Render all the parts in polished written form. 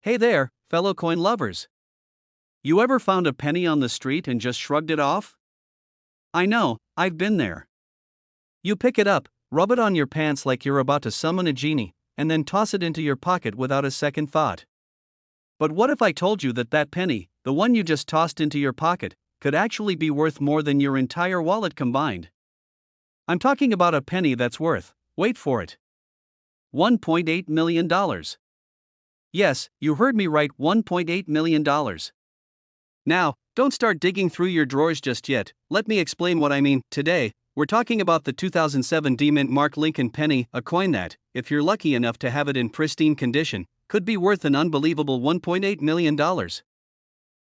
Hey there, fellow coin lovers. You ever found a penny on the street and just shrugged it off? I know, I've been there. You pick it up, rub it on your pants like you're about to summon a genie, and then toss it into your pocket without a second thought. But what if I told you that that penny, the one you just tossed into your pocket, could actually be worth more than your entire wallet combined? I'm talking about a penny that's worth, wait for it, $1.8 million. Yes, you heard me right, $1.8 million. Now, don't start digging through your drawers just yet, let me explain what I mean. Today, we're talking about the 2007 D-Mint Mark Lincoln penny, a coin that, if you're lucky enough to have it in pristine condition, could be worth an unbelievable $1.8 million.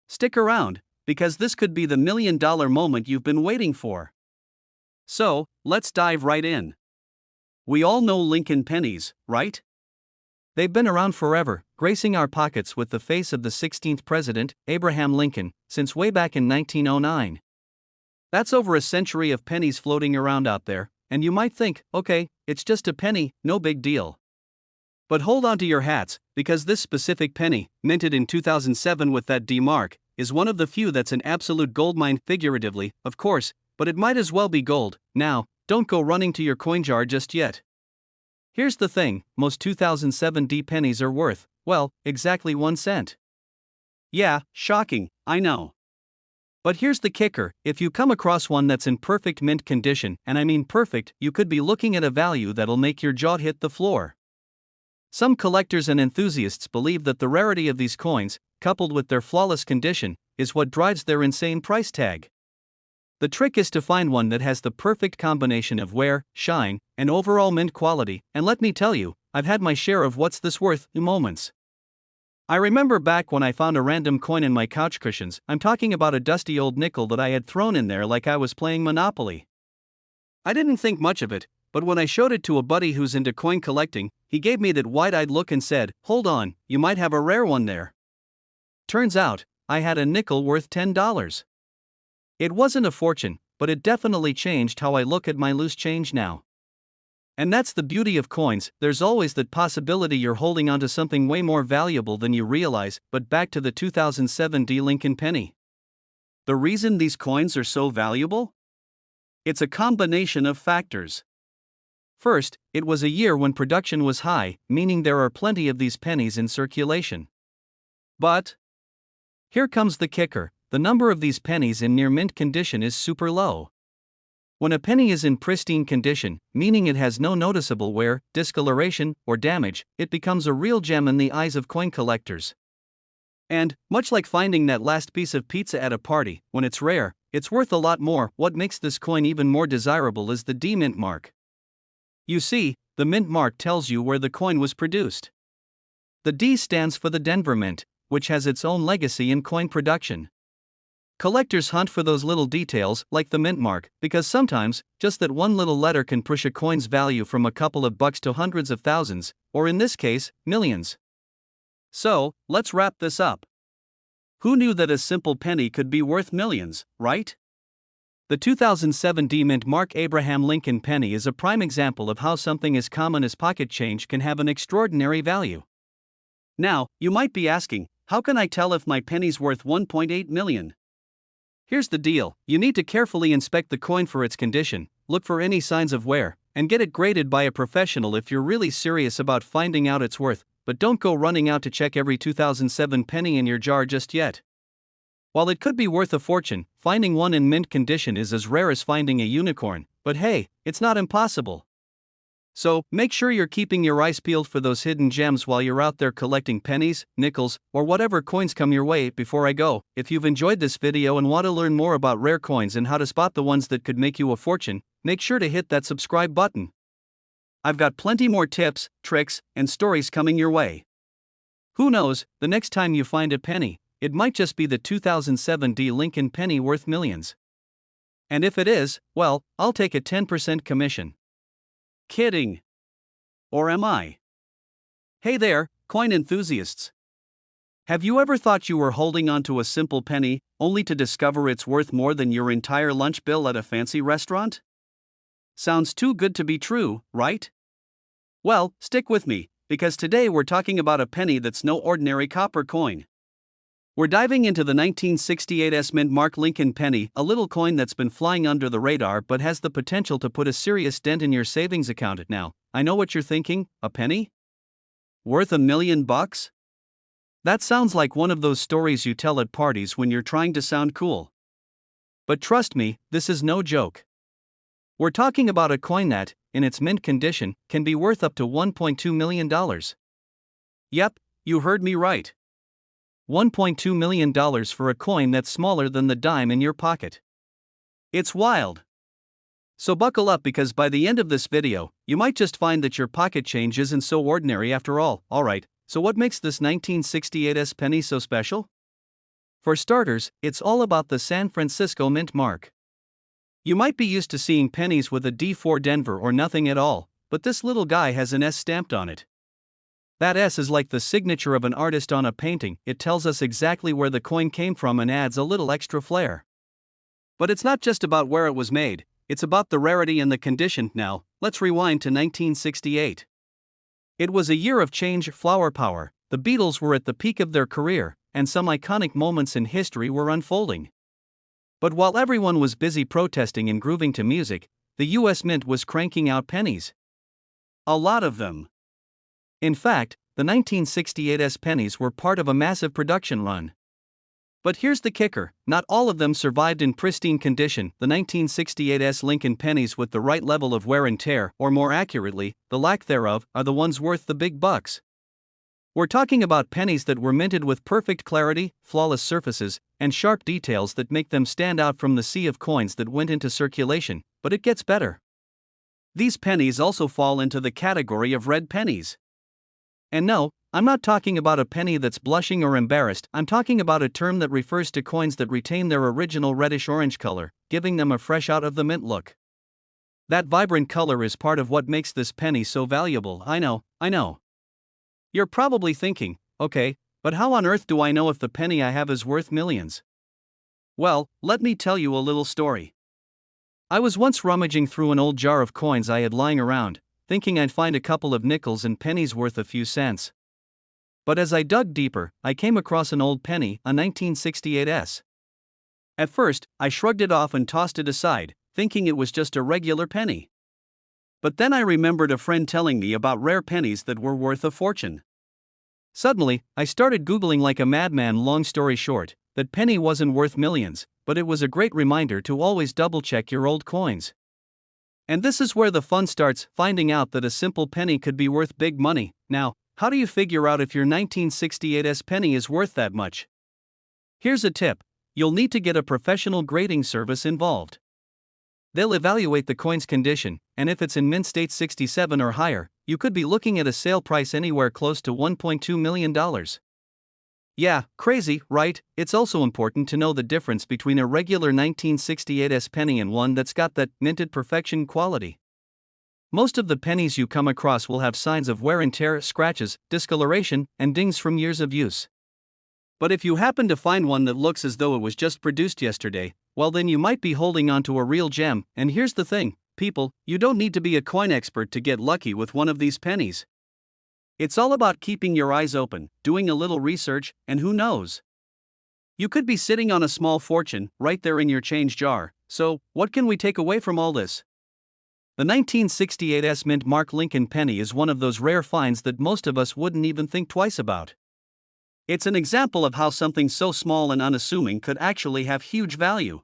Stick around, because this could be the million-dollar moment you've been waiting for. So, let's dive right in. We all know Lincoln pennies, right? They've been around forever, gracing our pockets with the face of the 16th president, Abraham Lincoln, since way back in 1909. That's over a century of pennies floating around out there, and you might think, okay, it's just a penny, no big deal. But hold on to your hats, because this specific penny, minted in 2007 with that D mark, is one of the few that's an absolute goldmine, figuratively, of course, but it might as well be gold. Now, don't go running to your coin jar just yet. Here's the thing, most 2007 D pennies are worth, well, exactly 1 cent. Yeah, shocking, I know. But here's the kicker, if you come across one that's in perfect mint condition, and I mean perfect, you could be looking at a value that'll make your jaw hit the floor. Some collectors and enthusiasts believe that the rarity of these coins, coupled with their flawless condition, is what drives their insane price tag. The trick is to find one that has the perfect combination of wear, shine, and overall mint quality, and let me tell you, I've had my share of what's this worth moments. I remember back when I found a random coin in my couch cushions. I'm talking about a dusty old nickel that I had thrown in there like I was playing Monopoly. I didn't think much of it, but when I showed it to a buddy who's into coin collecting, he gave me that wide-eyed look and said, "Hold on, you might have a rare one there." Turns out, I had a nickel worth $10. It wasn't a fortune, but it definitely changed how I look at my loose change now. And that's the beauty of coins, there's always that possibility you're holding onto something way more valuable than you realize. But back to the 2007 D Lincoln penny. The reason these coins are so valuable? It's a combination of factors. First, it was a year when production was high, meaning there are plenty of these pennies in circulation. But here comes the kicker. The number of these pennies in near mint condition is super low. When a penny is in pristine condition, meaning it has no noticeable wear, discoloration, or damage, it becomes a real gem in the eyes of coin collectors. And, much like finding that last piece of pizza at a party, when it's rare, it's worth a lot more. What makes this coin even more desirable is the D mint mark. You see, the mint mark tells you where the coin was produced. The D stands for the Denver Mint, which has its own legacy in coin production. Collectors hunt for those little details, like the mint mark, because sometimes, just that one little letter can push a coin's value from a couple of bucks to hundreds of thousands, or in this case, millions. So, let's wrap this up. Who knew that a simple penny could be worth millions, right? The 2007 D Mint Mark Abraham Lincoln penny is a prime example of how something as common as pocket change can have an extraordinary value. Now, you might be asking, how can I tell if my penny's worth $1.8 million? Here's the deal, you need to carefully inspect the coin for its condition, look for any signs of wear, and get it graded by a professional if you're really serious about finding out its worth, but don't go running out to check every 2007 penny in your jar just yet. While it could be worth a fortune, finding one in mint condition is as rare as finding a unicorn, but hey, it's not impossible. So, make sure you're keeping your eyes peeled for those hidden gems while you're out there collecting pennies, nickels, or whatever coins come your way. Before I go, if you've enjoyed this video and want to learn more about rare coins and how to spot the ones that could make you a fortune, make sure to hit that subscribe button. I've got plenty more tips, tricks, and stories coming your way. Who knows, the next time you find a penny, it might just be the 2007 D Lincoln penny worth millions. And if it is, well, I'll take a 10% commission. Kidding. Or am I? Hey there, coin enthusiasts. Have you ever thought you were holding onto a simple penny, only to discover it's worth more than your entire lunch bill at a fancy restaurant? Sounds too good to be true, right? Well, stick with me, because today we're talking about a penny that's no ordinary copper coin. We're diving into the 1968's mint mark Lincoln penny, a little coin that's been flying under the radar but has the potential to put a serious dent in your savings account. Now, I know what you're thinking, a penny? Worth $1 million? That sounds like one of those stories you tell at parties when you're trying to sound cool. But trust me, this is no joke. We're talking about a coin that, in its mint condition, can be worth up to $1.2 million. Yep, you heard me right. $1.2 million for a coin that's smaller than the dime in your pocket. It's wild. So buckle up, because by the end of this video, you might just find that your pocket change isn't so ordinary after all. Alright, so what makes this 1968's penny so special? For starters, it's all about the San Francisco mint mark. You might be used to seeing pennies with a D for Denver or nothing at all, but this little guy has an S stamped on it. That S is like the signature of an artist on a painting. It tells us exactly where the coin came from and adds a little extra flair. But it's not just about where it was made, it's about the rarity and the condition. Now, let's rewind to 1968. It was a year of change, flower power. The Beatles were at the peak of their career, and some iconic moments in history were unfolding. But while everyone was busy protesting and grooving to music, the U.S. Mint was cranking out pennies. A lot of them. In fact, the 1968's pennies were part of a massive production run. But here's the kicker, not all of them survived in pristine condition. The 1968's Lincoln pennies with the right level of wear and tear, or more accurately, the lack thereof, are the ones worth the big bucks. We're talking about pennies that were minted with perfect clarity, flawless surfaces, and sharp details that make them stand out from the sea of coins that went into circulation. But it gets better. These pennies also fall into the category of red pennies. And no, I'm not talking about a penny that's blushing or embarrassed. I'm talking about a term that refers to coins that retain their original reddish-orange color, giving them a fresh out-of-the-mint look. That vibrant color is part of what makes this penny so valuable. I know. You're probably thinking, okay, but how on earth do I know if the penny I have is worth millions? Well, let me tell you a little story. I was once rummaging through an old jar of coins I had lying around, thinking I'd find a couple of nickels and pennies worth a few cents. But as I dug deeper, I came across an old penny, a 1968's. At first, I shrugged it off and tossed it aside, thinking it was just a regular penny. But then I remembered a friend telling me about rare pennies that were worth a fortune. Suddenly, I started Googling like a madman. Long story short, that penny wasn't worth millions, but it was a great reminder to always double-check your old coins. And this is where the fun starts, finding out that a simple penny could be worth big money. Now, how do you figure out if your 1968's penny is worth that much? Here's a tip. You'll need to get a professional grading service involved. They'll evaluate the coin's condition, and if it's in mint state 67 or higher, you could be looking at a sale price anywhere close to $1.2 million. Yeah, crazy, right? It's also important to know the difference between a regular 1968's penny and one that's got that minted perfection quality. Most of the pennies you come across will have signs of wear and tear, scratches, discoloration, and dings from years of use. But if you happen to find one that looks as though it was just produced yesterday, well then you might be holding on to a real gem. And here's the thing, people, you don't need to be a coin expert to get lucky with one of these pennies. It's all about keeping your eyes open, doing a little research, and who knows? You could be sitting on a small fortune, right there in your change jar. So, what can we take away from all this? The 1968's mint mark Lincoln penny is one of those rare finds that most of us wouldn't even think twice about. It's an example of how something so small and unassuming could actually have huge value.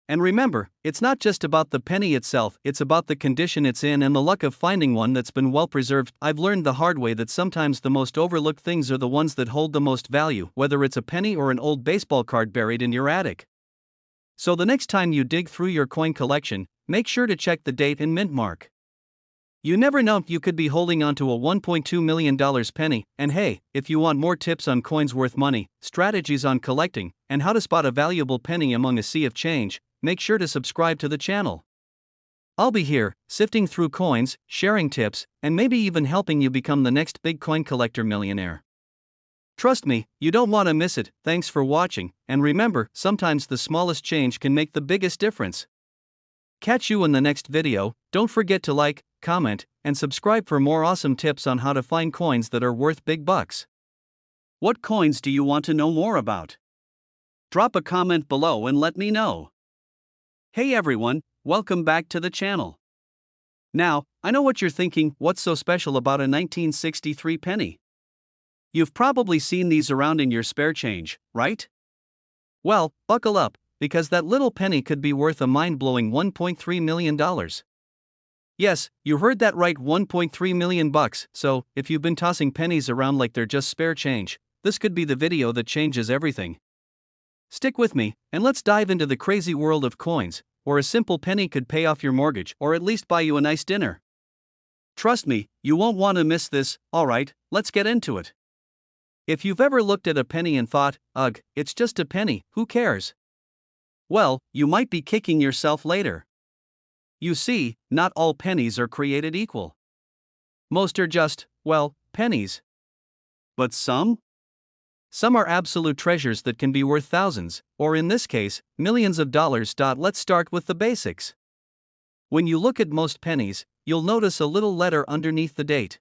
And remember, it's not just about the penny itself, it's about the condition it's in and the luck of finding one that's been well preserved. I've learned the hard way that sometimes the most overlooked things are the ones that hold the most value, whether it's a penny or an old baseball card buried in your attic. So the next time you dig through your coin collection, make sure to check the date and mint mark. You never know, you could be holding onto a $1.2 million penny. And hey, if you want more tips on coins worth money, strategies on collecting, and how to spot a valuable penny among a sea of change, make sure to subscribe to the channel. I'll be here, sifting through coins, sharing tips, and maybe even helping you become the next big coin collector millionaire. Trust me, you don't want to miss it. Thanks for watching, and remember, sometimes the smallest change can make the biggest difference. Catch you in the next video. Don't forget to like, comment, and subscribe for more awesome tips on how to find coins that are worth big bucks. What coins do you want to know more about? Drop a comment below and let me know. Hey everyone, welcome back to the channel. Now, I know what you're thinking, what's so special about a 1963 penny? You've probably seen these around in your spare change, right? Well, buckle up, because that little penny could be worth a mind-blowing $1.3 million. Yes, you heard that right, 1.3 million bucks. So, if you've been tossing pennies around like they're just spare change, this could be the video that changes everything. Stick with me, and let's dive into the crazy world of coins, where a simple penny could pay off your mortgage or at least buy you a nice dinner. Trust me, you won't want to miss this. Alright, let's get into it. If you've ever looked at a penny and thought, ugh, it's just a penny, who cares? Well, you might be kicking yourself later. You see, not all pennies are created equal. Most are just, well, pennies. But some? Some are absolute treasures that can be worth thousands, or in this case, millions of dollars. Let's start with the basics. When you look at most pennies, you'll notice a little letter underneath the date.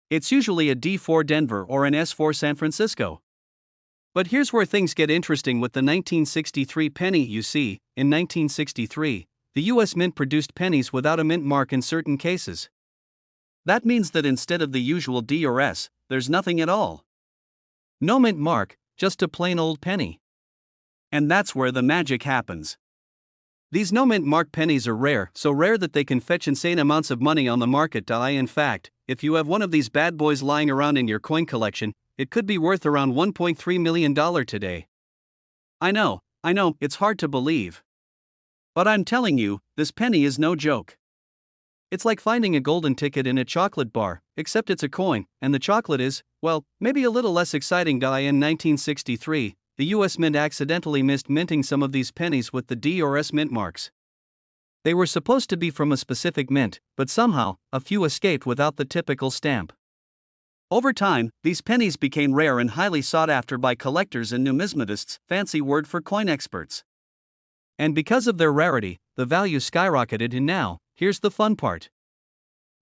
It's usually a D for Denver or an S for San Francisco. But here's where things get interesting with the 1963 penny. You see, in 1963, the U.S. Mint produced pennies without a mint mark in certain cases. That means that instead of the usual D or S, there's nothing at all. No mint mark, just a plain old penny. And that's where the magic happens. These no mint mark pennies are rare, so rare that they can fetch insane amounts of money on the market. In fact, if you have one of these bad boys lying around in your coin collection, it could be worth around $1.3 million today. I know, it's hard to believe. But I'm telling you, this penny is no joke. It's like finding a golden ticket in a chocolate bar, except it's a coin, and the chocolate is, well, maybe a little less exciting. In 1963, the U.S. Mint accidentally missed minting some of these pennies with the D or S mint marks. They were supposed to be from a specific mint, but somehow, a few escaped without the typical stamp. Over time, these pennies became rare and highly sought after by collectors and numismatists, fancy word for coin experts. And because of their rarity, the value skyrocketed. And now, here's the fun part.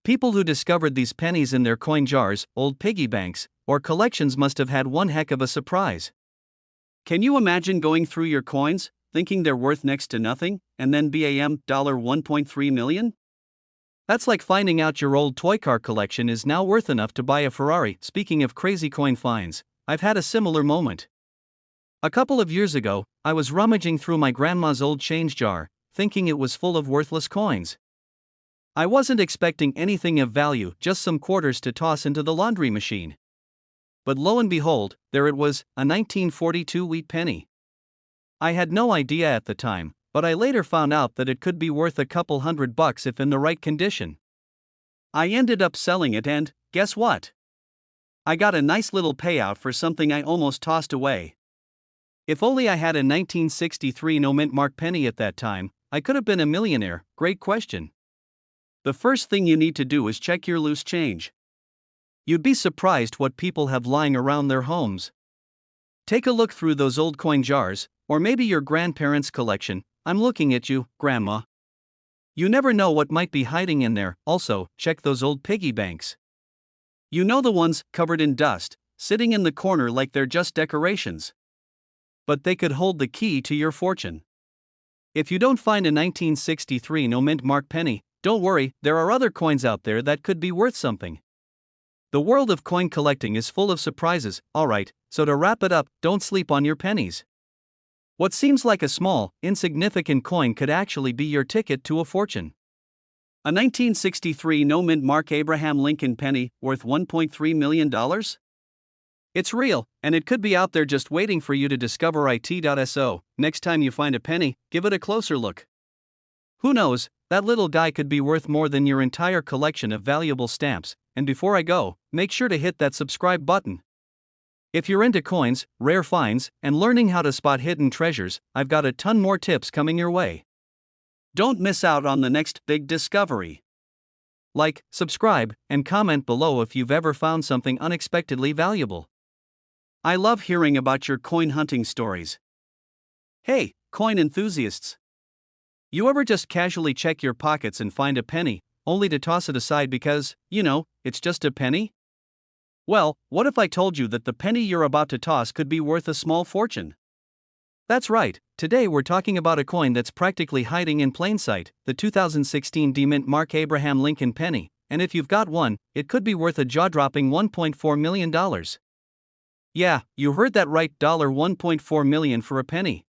People who discovered these pennies in their coin jars, old piggy banks, or collections must have had one heck of a surprise. Can you imagine going through your coins, thinking they're worth next to nothing, and then bam, $1.3 million? That's like finding out your old toy car collection is now worth enough to buy a Ferrari. Speaking of crazy coin finds, I've had a similar moment. A couple of years ago, I was rummaging through my grandma's old change jar, thinking it was full of worthless coins. I wasn't expecting anything of value, just some quarters to toss into the laundry machine. But lo and behold, there it was, a 1942 wheat penny. I had no idea at the time, but I later found out that it could be worth a couple $100 if in the right condition. I ended up selling it and, guess what? I got a nice little payout for something I almost tossed away. If only I had a 1963 no mint mark penny at that time, I could have been a millionaire. Great question. The first thing you need to do is check your loose change. You'd be surprised what people have lying around their homes. Take a look through those old coin jars, or maybe your grandparents' collection. I'm looking at you, Grandma. You never know what might be hiding in there. Also, check those old piggy banks. You know, the ones covered in dust, sitting in the corner like they're just decorations. But they could hold the key to your fortune. If you don't find a 1963 no mint mark penny, don't worry, there are other coins out there that could be worth something. The world of coin collecting is full of surprises. Alright, so to wrap it up, don't sleep on your pennies. What seems like a small, insignificant coin could actually be your ticket to a fortune. A 1963 no mint mark Abraham Lincoln penny, worth $1.3 million? It's real, and it could be out there just waiting for you to discover. So, next time you find a penny, give it a closer look. Who knows, that little guy could be worth more than your entire collection of valuable stamps. And before I go, make sure to hit that subscribe button. If you're into coins, rare finds, and learning how to spot hidden treasures, I've got a ton more tips coming your way. Don't miss out on the next big discovery. Like, subscribe, and comment below if you've ever found something unexpectedly valuable. I love hearing about your coin hunting stories. Hey, coin enthusiasts! You ever just casually check your pockets and find a penny, only to toss it aside because, it's just a penny? Well, what if I told you that the penny you're about to toss could be worth a small fortune? That's right, today we're talking about a coin that's practically hiding in plain sight, the 2016 D-Mint Mark Abraham Lincoln penny, and if you've got one, it could be worth a jaw-dropping $1.4 million. Yeah, you heard that right, $1.4 million for a penny.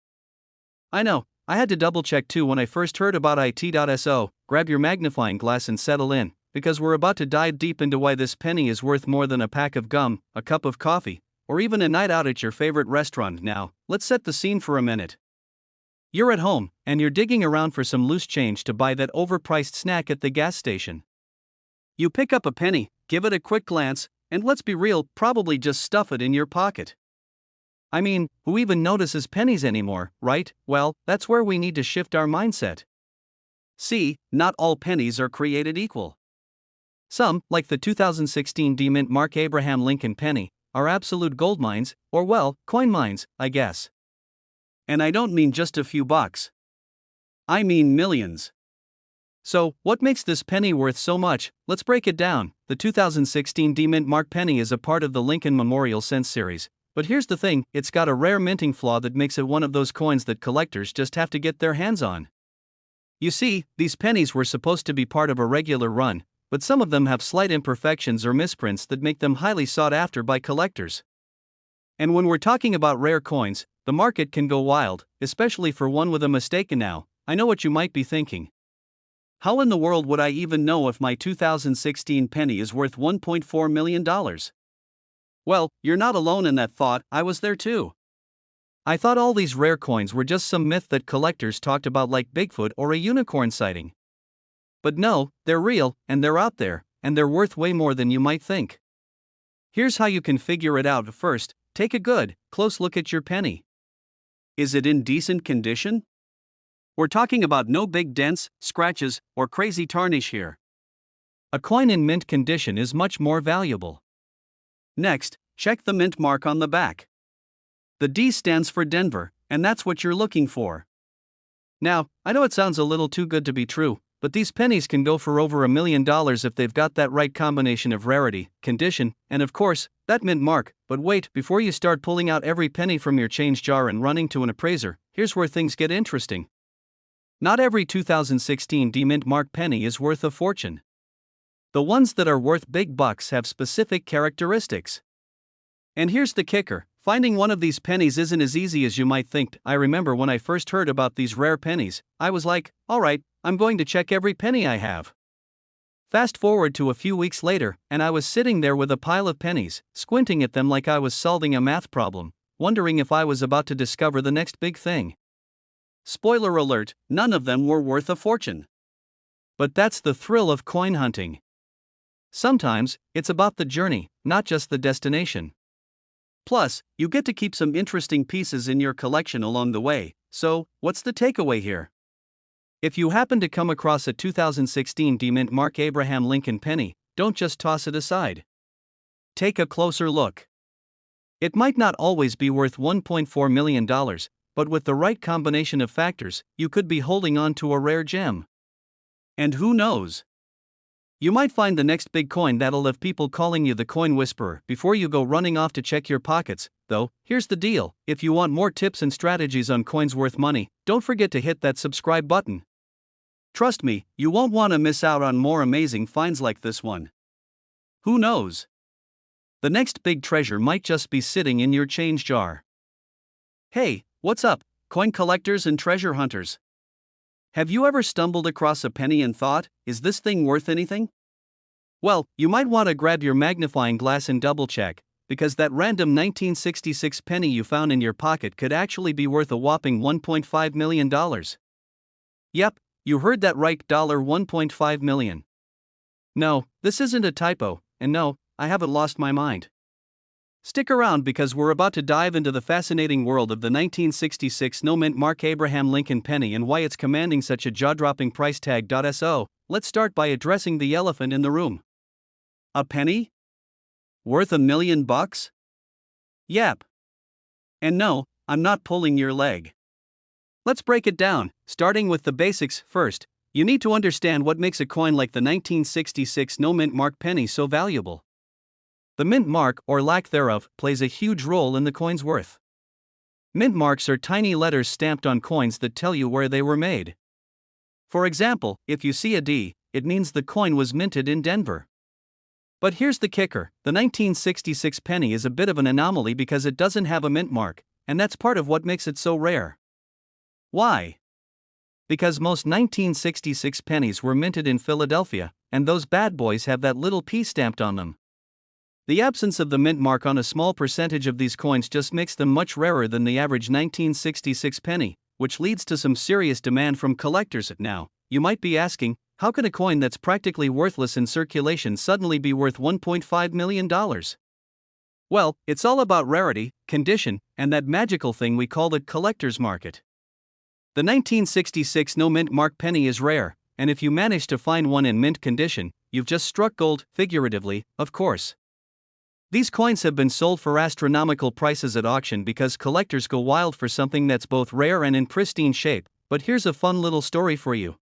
I know, I had to double-check too when I first heard about it.so. Grab your magnifying glass and settle in, because we're about to dive deep into why this penny is worth more than a pack of gum, a cup of coffee, or even a night out at your favorite restaurant. Now, let's set the scene for a minute. You're at home, and you're digging around for some loose change to buy that overpriced snack at the gas station. You pick up a penny, give it a quick glance, and let's be real, probably just stuff it in your pocket. I mean, who even notices pennies anymore, right? Well, that's where we need to shift our mindset. See, not all pennies are created equal. Some, like the 2016 D-Mint Mark Abraham Lincoln penny, are absolute gold mines, or well, coin mines, I guess. And I don't mean just a few bucks. I mean millions. So, what makes this penny worth so much? Let's break it down. The 2016 D-Mint Mark penny is a part of the Lincoln Memorial Cents series. But here's the thing, it's got a rare minting flaw that makes it one of those coins that collectors just have to get their hands on. You see, these pennies were supposed to be part of a regular run, but some of them have slight imperfections or misprints that make them highly sought after by collectors. And when we're talking about rare coins, the market can go wild, especially for one with a mistake. And now, I know what you might be thinking. How in the world would I even know if my 2016 penny is worth $1.4 million? Well, you're not alone in that thought, I was there too. I thought all these rare coins were just some myth that collectors talked about, like Bigfoot or a unicorn sighting. But no, they're real, and they're out there, and they're worth way more than you might think. Here's how you can figure it out. First, take a good, close look at your penny. Is it in decent condition? We're talking about no big dents, scratches, or crazy tarnish here. A coin in mint condition is much more valuable. Next, check the mint mark on the back. The D stands for Denver, and that's what you're looking for. Now, I know it sounds a little too good to be true, but these pennies can go for over $1 million if they've got that right combination of rarity, condition, and of course, that mint mark. But wait, before you start pulling out every penny from your change jar and running to an appraiser, here's where things get interesting. Not every 2016 D-Mint Mark penny is worth a fortune. The ones that are worth big bucks have specific characteristics. And here's the kicker, finding one of these pennies isn't as easy as you might think. I remember when I first heard about these rare pennies, I was like, alright, I'm going to check every penny I have. Fast forward to a few weeks later, and I was sitting there with a pile of pennies, squinting at them like I was solving a math problem, wondering if I was about to discover the next big thing. Spoiler alert, none of them were worth a fortune. But that's the thrill of coin hunting. Sometimes, it's about the journey, not just the destination. Plus, you get to keep some interesting pieces in your collection along the way. So, what's the takeaway here? If you happen to come across a 2016 D-Mint Mark Abraham Lincoln penny, don't just toss it aside. Take a closer look. It might not always be worth $1.4 million, but with the right combination of factors, you could be holding on to a rare gem. And who knows? You might find the next big coin that'll have people calling you the coin whisperer before you go running off to check your pockets. Though, here's the deal, if you want more tips and strategies on coins worth money, don't forget to hit that subscribe button. Trust me, you won't want to miss out on more amazing finds like this one. Who knows? The next big treasure might just be sitting in your change jar. Hey, what's up, coin collectors and treasure hunters? Have you ever stumbled across a penny and thought, is this thing worth anything? Well, you might want to grab your magnifying glass and double check, because that random 1966 penny you found in your pocket could actually be worth a whopping $1.5 million. Yep, you heard that right, $1.5 million. No, this isn't a typo, and no, I haven't lost my mind. Stick around because we're about to dive into the fascinating world of the 1966 no-mint Mark Abraham Lincoln penny and why it's commanding such a jaw-dropping price tag. So, let's start by addressing the elephant in the room. A penny? Worth $1 million? Yep. And no, I'm not pulling your leg. Let's break it down, starting with the basics. First, You need to understand what makes a coin like the 1966 no-mint mark penny so valuable. The mint mark, or lack thereof, plays a huge role in the coin's worth. Mint marks are tiny letters stamped on coins that tell you where they were made. For example, if you see a D, it means the coin was minted in Denver. But here's the kicker: the 1966 penny is a bit of an anomaly because it doesn't have a mint mark, and that's part of what makes it so rare. Why? Because most 1966 pennies were minted in Philadelphia, and those bad boys have that little P stamped on them. The absence of the mint mark on a small percentage of these coins just makes them much rarer than the average 1966 penny, which leads to some serious demand from collectors. Now, you might be asking, how can a coin that's practically worthless in circulation suddenly be worth $1.5 million? Well, it's all about rarity, condition, and that magical thing we call the collector's market. The 1966 no-mint mark penny is rare, and if you manage to find one in mint condition, you've just struck gold, figuratively, of course. These coins have been sold for astronomical prices at auction because collectors go wild for something that's both rare and in pristine shape. But here's a fun little story for you.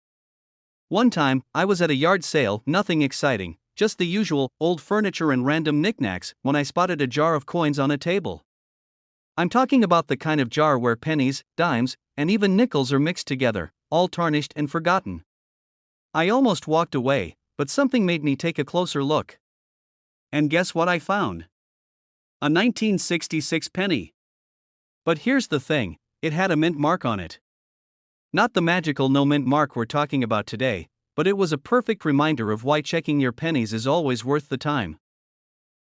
One time, I was at a yard sale, nothing exciting, just the usual, old furniture and random knickknacks, when I spotted a jar of coins on a table. I'm talking about the kind of jar where pennies, dimes, and even nickels are mixed together, all tarnished and forgotten. I almost walked away, but something made me take a closer look. And guess what I found? A 1966 penny. But here's the thing, it had a mint mark on it. Not the magical no mint mark we're talking about today, but it was a perfect reminder of why checking your pennies is always worth the time.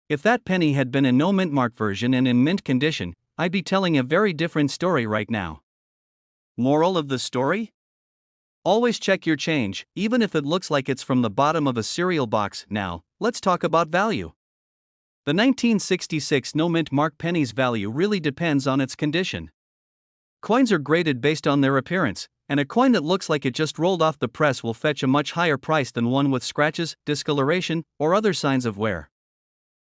If that penny had been a no mint mark version and in mint condition, I'd be telling a very different story right now. Moral of the story? Always check your change, even if it looks like it's from the bottom of a cereal box. Now, let's talk about value. The 1966 no-mint mark penny's value really depends on its condition. Coins are graded based on their appearance, and a coin that looks like it just rolled off the press will fetch a much higher price than one with scratches, discoloration, or other signs of wear.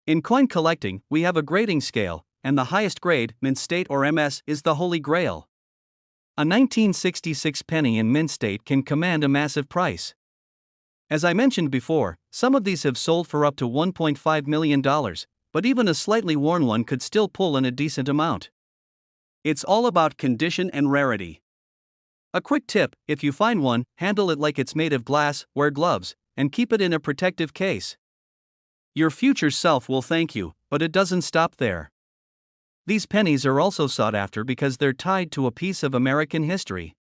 In coin collecting, we have a grading scale, and the highest grade, mint state or MS, is the holy grail. A 1966 penny in mint state can command a massive price. As I mentioned before, some of these have sold for up to $1.5 million, but even a slightly worn one could still pull in a decent amount. It's all about condition and rarity. A quick tip: if you find one, handle it like it's made of glass, wear gloves, and keep it in a protective case. Your future self will thank you, but it doesn't stop there. These pennies are also sought after because they're tied to a piece of American history.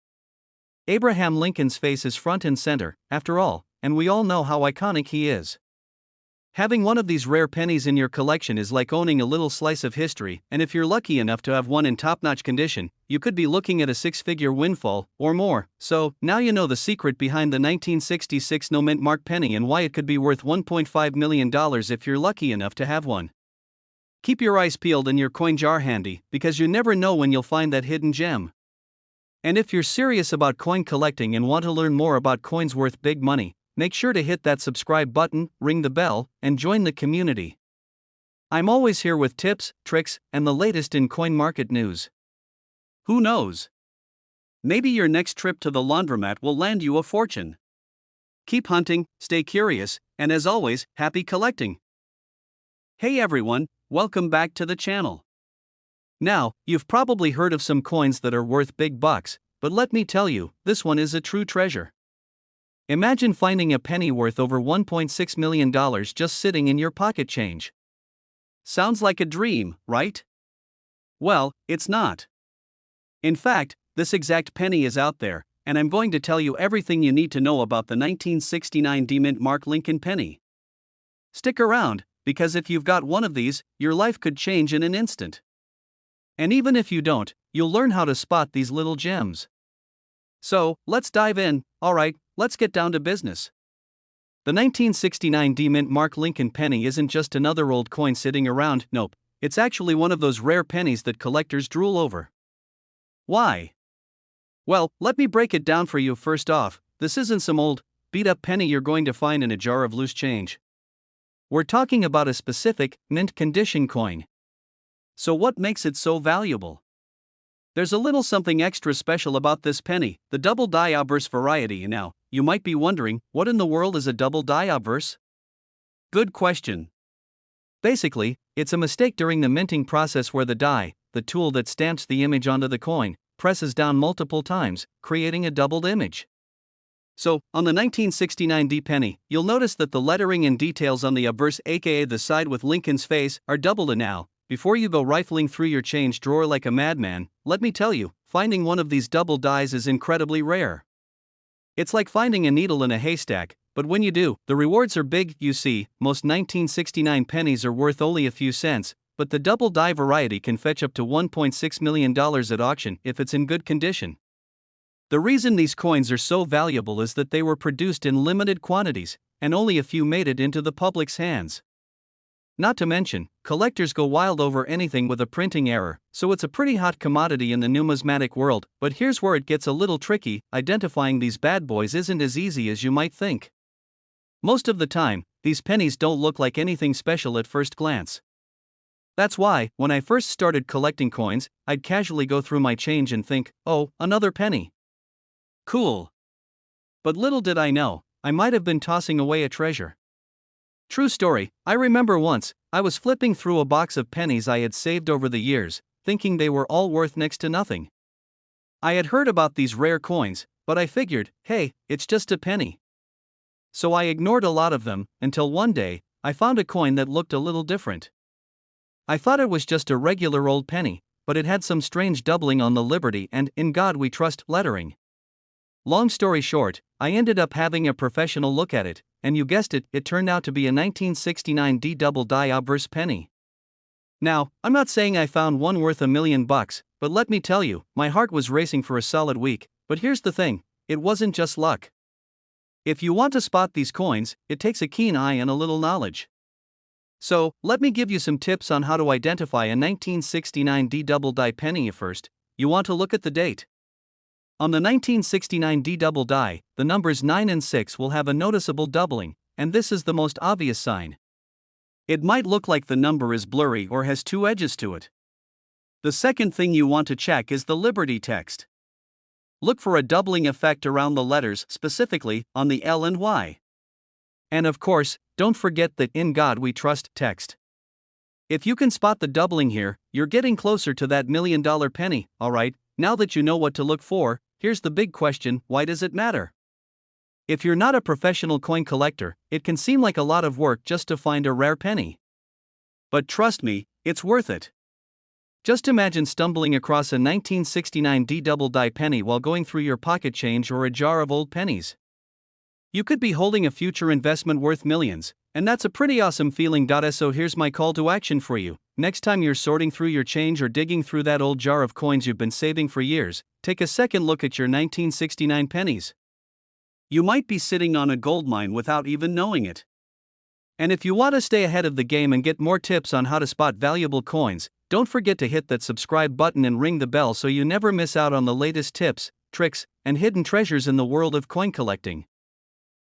Abraham Lincoln's face is front and center, after all, and we all know how iconic he is. Having one of these rare pennies in your collection is like owning a little slice of history, and if you're lucky enough to have one in top-notch condition, you could be looking at a six-figure windfall, or more. So, now you know the secret behind the 1966 no-mint mark penny and why it could be worth $1.5 million if you're lucky enough to have one. Keep your eyes peeled and your coin jar handy, because you never know when you'll find that hidden gem. And if you're serious about coin collecting and want to learn more about coins worth big money, make sure to hit that subscribe button, ring the bell, and join the community. I'm always here with tips, tricks, and the latest in coin market news. Who knows? Maybe your next trip to the laundromat will land you a fortune. Keep hunting, stay curious, and as always, happy collecting. Hey everyone, welcome back to the channel. Now, you've probably heard of some coins that are worth big bucks, but let me tell you, this one is a true treasure. Imagine finding a penny worth over $1.6 million just sitting in your pocket change. Sounds like a dream, right? Well, it's not. In fact, this exact penny is out there, and I'm going to tell you everything you need to know about the 1969 D-Mint Mark Lincoln penny. Stick around, because if you've got one of these, your life could change in an instant. And even if you don't, you'll learn how to spot these little gems. So, let's dive in. Alright, let's get down to business. The 1969 D-Mint Mark Lincoln penny isn't just another old coin sitting around. Nope, it's actually one of those rare pennies that collectors drool over. Why? Well, let me break it down for you. First off, this isn't some old, beat-up penny you're going to find in a jar of loose change. We're talking about a specific, mint condition coin. So what makes it so valuable? There's a little something extra special about this penny, the double die obverse variety. Now, you might be wondering, what in the world is a double die obverse? Good question. Basically, it's a mistake during the minting process where the die, the tool that stamps the image onto the coin, presses down multiple times, creating a doubled image. So, on the 1969 D penny, you'll notice that the lettering and details on the obverse, aka the side with Lincoln's face, are doubled. And now, before you go rifling through your change drawer like a madman, let me tell you, finding one of these double dies is incredibly rare. It's like finding a needle in a haystack, but when you do, the rewards are big. You see, most 1969 pennies are worth only a few cents, but the double die variety can fetch up to $1.6 million at auction if it's in good condition. The reason these coins are so valuable is that they were produced in limited quantities, and only a few made it into the public's hands. Not to mention, collectors go wild over anything with a printing error, so it's a pretty hot commodity in the numismatic world. But here's where it gets a little tricky: identifying these bad boys isn't as easy as you might think. Most of the time, these pennies don't look like anything special at first glance. That's why, when I first started collecting coins, I'd casually go through my change and think, oh, another penny. Cool. But little did I know, I might have been tossing away a treasure. True story, I remember once, I was flipping through a box of pennies I had saved over the years, thinking they were all worth next to nothing. I had heard about these rare coins, but I figured, hey, it's just a penny. So I ignored a lot of them, until one day, I found a coin that looked a little different. I thought it was just a regular old penny, but it had some strange doubling on the Liberty and "In God We Trust" lettering. Long story short, I ended up having a professional look at it, and you guessed it, it turned out to be a 1969 D double die obverse penny. Now, I'm not saying I found one worth $1 million, but let me tell you, my heart was racing for a solid week. But here's the thing, it wasn't just luck. If you want to spot these coins, it takes a keen eye and a little knowledge. So, let me give you some tips on how to identify a 1969 D double die penny. First, you want to look at the date. On the 1969 D double die, the numbers 9 and 6 will have a noticeable doubling, and this is the most obvious sign. It might look like the number is blurry or has two edges to it. The second thing you want to check is the Liberty text. Look for a doubling effect around the letters, specifically on the L and Y. And of course, don't forget that "In God We Trust" text. If you can spot the doubling here, you're getting closer to that $1 million penny. Alright, now that you know what to look for, here's the big question: why does it matter? If you're not a professional coin collector, it can seem like a lot of work just to find a rare penny. But trust me, it's worth it. Just imagine stumbling across a 1969 D double die penny while going through your pocket change or a jar of old pennies. You could be holding a future investment worth millions, and that's a pretty awesome feeling. So here's my call to action for you. Next time you're sorting through your change or digging through that old jar of coins you've been saving for years, take a second look at your 1969 pennies. You might be sitting on a goldmine without even knowing it. And if you want to stay ahead of the game and get more tips on how to spot valuable coins, don't forget to hit that subscribe button and ring the bell so you never miss out on the latest tips, tricks, and hidden treasures in the world of coin collecting.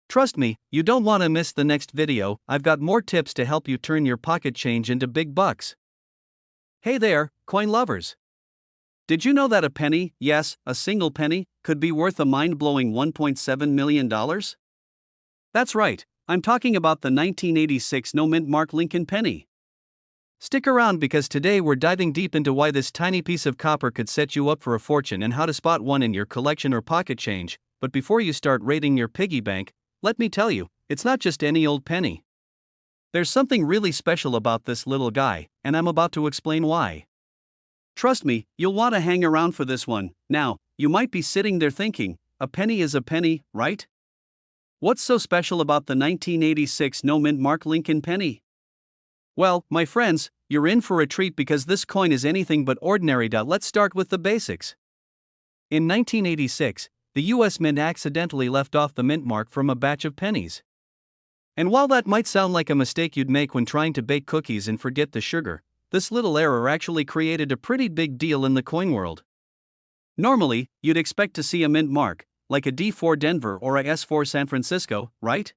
Trust me, you don't want to miss the next video. I've got more tips to help you turn your pocket change into big bucks. Hey there, coin lovers! Did you know that a penny, yes, a single penny, could be worth a mind-blowing $1.7 million? That's right, I'm talking about the 1986 no-mint mark Lincoln penny. Stick around because today we're diving deep into why this tiny piece of copper could set you up for a fortune and how to spot one in your collection or pocket change. But before you start raiding your piggy bank, let me tell you, it's not just any old penny. There's something really special about this little guy, and I'm about to explain why. Trust me, you'll want to hang around for this one. Now, you might be sitting there thinking, a penny is a penny, right? What's so special about the 1986 no-mint mark Lincoln penny? Well, my friends, you're in for a treat because this coin is anything but ordinary. Let's start with the basics. In 1986, the U.S. Mint accidentally left off the mint mark from a batch of pennies. And while that might sound like a mistake you'd make when trying to bake cookies and forget the sugar, this little error actually created a pretty big deal in the coin world. Normally, you'd expect to see a mint mark, like a D4 Denver or a S4 San Francisco, right?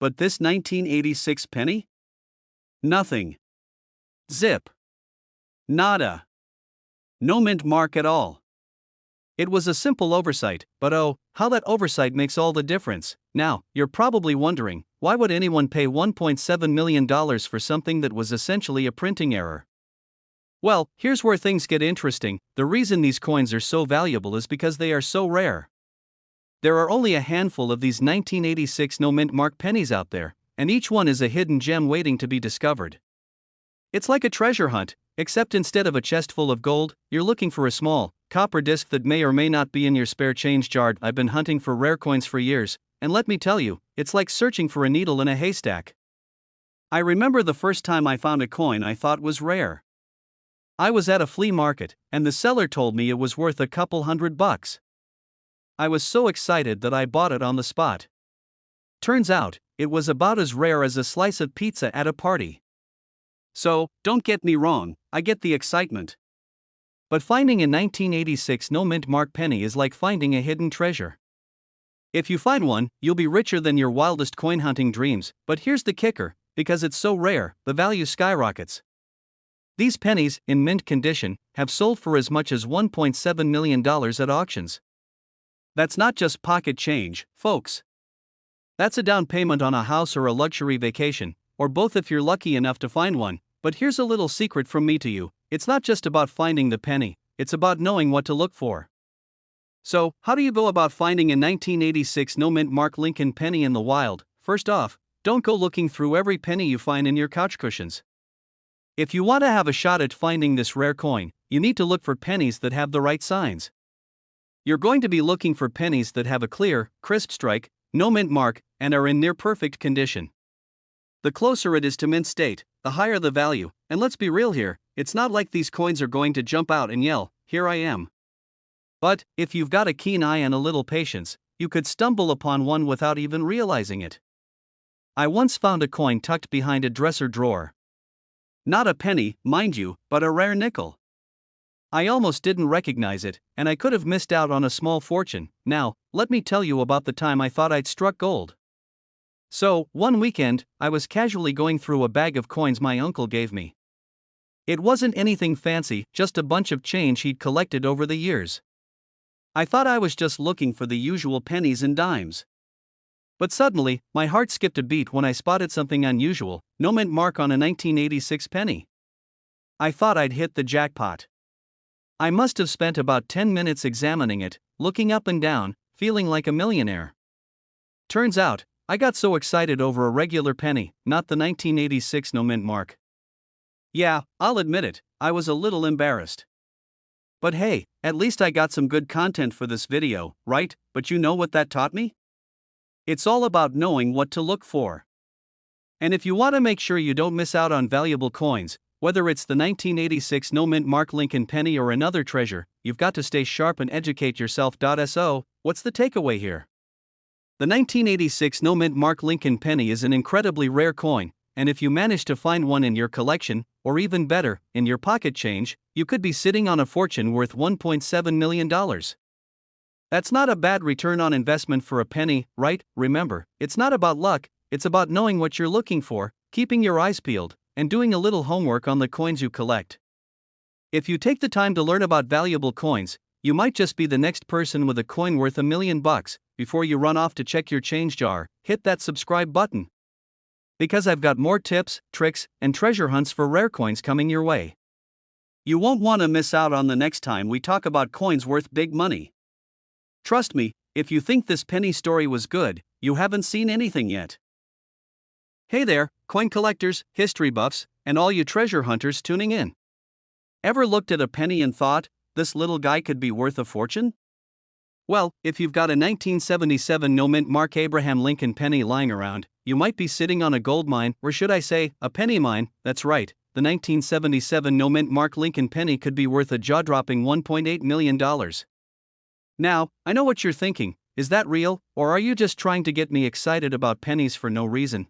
But this 1986 penny? Nothing. Zip. Nada. No mint mark at all. It was a simple oversight, but oh, how that oversight makes all the difference. Now, you're probably wondering, why would anyone pay $1.7 million for something that was essentially a printing error? Well, here's where things get interesting. The reason these coins are so valuable is because they are so rare. There are only a handful of these 1986 no-mint mark pennies out there, and each one is a hidden gem waiting to be discovered. It's like a treasure hunt, except instead of a chest full of gold, you're looking for a small, copper disc that may or may not be in your spare change jar. I've been hunting for rare coins for years, and let me tell you, it's like searching for a needle in a haystack. I remember the first time I found a coin I thought was rare. I was at a flea market, and the seller told me it was worth a couple $100. I was so excited that I bought it on the spot. Turns out, it was about as rare as a slice of pizza at a party. So, don't get me wrong, I get the excitement. But finding a 1986 no-mint mark penny is like finding a hidden treasure. If you find one, you'll be richer than your wildest coin hunting dreams, but here's the kicker, because it's so rare, the value skyrockets. These pennies, in mint condition, have sold for as much as $1.7 million at auctions. That's not just pocket change, folks. That's a down payment on a house or a luxury vacation, or both if you're lucky enough to find one. But here's a little secret from me to you, it's not just about finding the penny, it's about knowing what to look for. So, how do you go about finding a 1986 no-mint mark Lincoln penny in the wild? First off, don't go looking through every penny you find in your couch cushions. If you want to have a shot at finding this rare coin, you need to look for pennies that have the right signs. You're going to be looking for pennies that have a clear, crisp strike, no mint mark, and are in near perfect condition. The closer it is to mint state, the higher the value, and let's be real here, it's not like these coins are going to jump out and yell, "Here I am." But, if you've got a keen eye and a little patience, you could stumble upon one without even realizing it. I once found a coin tucked behind a dresser drawer. Not a penny, mind you, but a rare nickel. I almost didn't recognize it, and I could have missed out on a small fortune. Now, let me tell you about the time I thought I'd struck gold. So, one weekend, I was casually going through a bag of coins my uncle gave me. It wasn't anything fancy, just a bunch of change he'd collected over the years. I thought I was just looking for the usual pennies and dimes. But suddenly, my heart skipped a beat when I spotted something unusual, no mint mark on a 1986 penny. I thought I'd hit the jackpot. I must have spent about 10 minutes examining it, looking up and down, feeling like a millionaire. Turns out, I got so excited over a regular penny, not the 1986 no mint mark. Yeah, I'll admit it, I was a little embarrassed. But hey, at least I got some good content for this video, right? But you know what that taught me? It's all about knowing what to look for. And if you want to make sure you don't miss out on valuable coins, whether it's the 1986 no mint mark Lincoln penny or another treasure, you've got to stay sharp and educate yourself. So, what's the takeaway here? The 1986 no mint mark Lincoln penny is an incredibly rare coin, and if you manage to find one in your collection, or even better, in your pocket change, you could be sitting on a fortune worth $1.7 million. That's not a bad return on investment for a penny, right? Remember, it's not about luck, it's about knowing what you're looking for, keeping your eyes peeled, and doing a little homework on the coins you collect. If you take the time to learn about valuable coins, you might just be the next person with a coin worth $1 million. Before you run off to check your change jar, hit that subscribe button. Because I've got more tips, tricks, and treasure hunts for rare coins coming your way. You won't want to miss out on the next time we talk about coins worth big money. Trust me, if you think this penny story was good, you haven't seen anything yet. Hey there, coin collectors, history buffs, and all you treasure hunters tuning in. Ever looked at a penny and thought, this little guy could be worth a fortune? Well, if you've got a 1977 no mint mark Abraham Lincoln penny lying around, you might be sitting on a gold mine, or should I say, a penny mine. That's right, the 1977 no mint mark Lincoln penny could be worth a jaw-dropping $1.8 million. Now, I know what you're thinking, is that real, or are you just trying to get me excited about pennies for no reason?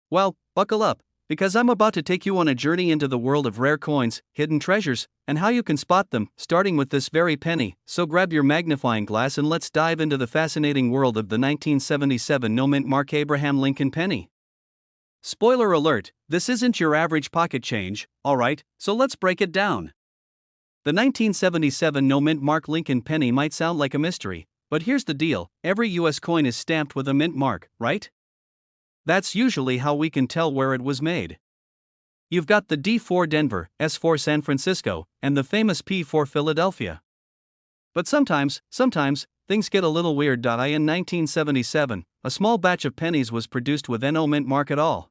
Well, buckle up, because I'm about to take you on a journey into the world of rare coins, hidden treasures, and how you can spot them, starting with this very penny. So grab your magnifying glass and let's dive into the fascinating world of the 1977 no mint mark Abraham Lincoln penny. Spoiler alert, this isn't your average pocket change, alright, so let's break it down. The 1977 no mint mark Lincoln penny might sound like a mystery, but here's the deal: every US coin is stamped with a mint mark, right? That's usually how we can tell where it was made. You've got the D for Denver, S for San Francisco, and the famous P for Philadelphia. But sometimes, things get a little weird. In 1977, a small batch of pennies was produced with no mint mark at all.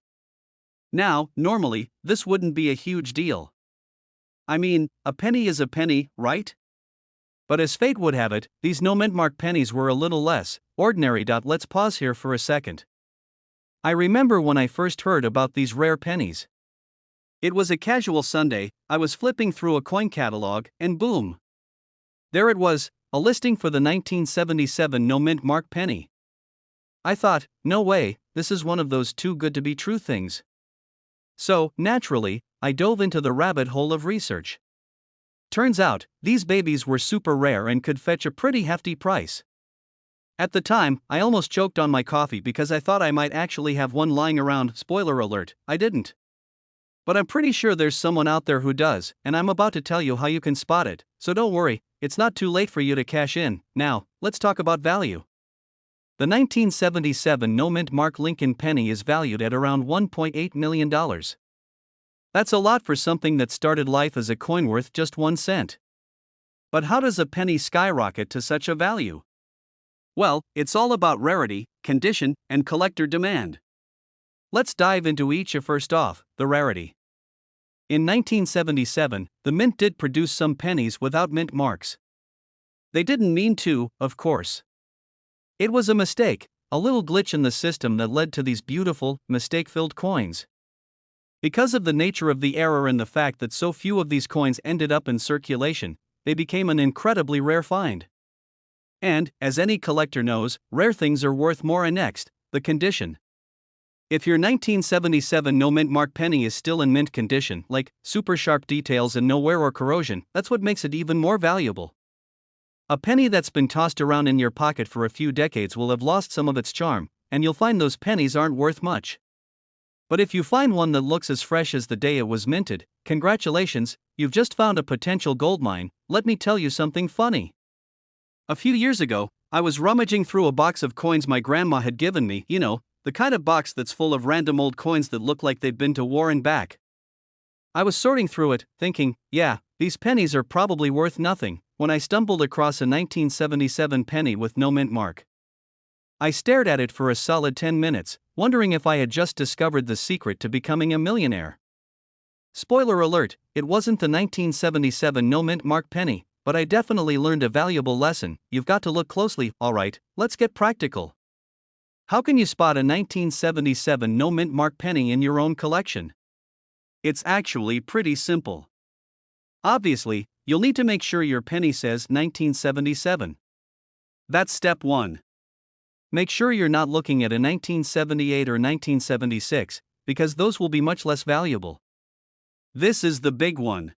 Now, normally, this wouldn't be a huge deal. I mean, a penny is a penny, right? But as fate would have it, these no mint mark pennies were a little less ordinary. Let's pause here for a second. I remember when I first heard about these rare pennies. It was a casual Sunday. I was flipping through a coin catalog, and boom! There it was, a listing for the 1977 no mint mark penny. I thought, no way, this is one of those too good to be true things. So, naturally, I dove into the rabbit hole of research. Turns out, these babies were super rare and could fetch a pretty hefty price. At the time, I almost choked on my coffee because I thought I might actually have one lying around. Spoiler alert, I didn't. But I'm pretty sure there's someone out there who does, and I'm about to tell you how you can spot it, so don't worry, it's not too late for you to cash in. Now, let's talk about value. The 1977 no mint mark Lincoln penny is valued at around $1.8 million. That's a lot for something that started life as a coin worth just 1 cent. But how does a penny skyrocket to such a value? Well, it's all about rarity, condition, and collector demand. Let's dive into each. First off, the rarity. In 1977, the mint did produce some pennies without mint marks. They didn't mean to, of course. It was a mistake, a little glitch in the system that led to these beautiful, mistake-filled coins. Because of the nature of the error and the fact that so few of these coins ended up in circulation, they became an incredibly rare find. And, as any collector knows, rare things are worth more. And next, the condition. If your 1977 no mint mark penny is still in mint condition, like super sharp details and no wear or corrosion, that's what makes it even more valuable. A penny that's been tossed around in your pocket for a few decades will have lost some of its charm, and you'll find those pennies aren't worth much. But if you find one that looks as fresh as the day it was minted, congratulations, you've just found a potential goldmine. Let me tell you something funny. A few years ago, I was rummaging through a box of coins my grandma had given me, the kind of box that's full of random old coins that look like they've been to war and back. I was sorting through it, thinking, yeah, these pennies are probably worth nothing, when I stumbled across a 1977 penny with no mint mark. I stared at it for a solid 10 minutes, wondering if I had just discovered the secret to becoming a millionaire. Spoiler alert, it wasn't the 1977 no mint mark penny, but I definitely learned a valuable lesson. You've got to look closely. Alright, let's get practical. How can you spot a 1977 no mint mark penny in your own collection? It's actually pretty simple. Obviously, you'll need to make sure your penny says 1977. That's step 1. Make sure you're not looking at a 1978 or 1976, because those will be much less valuable. This is the big one.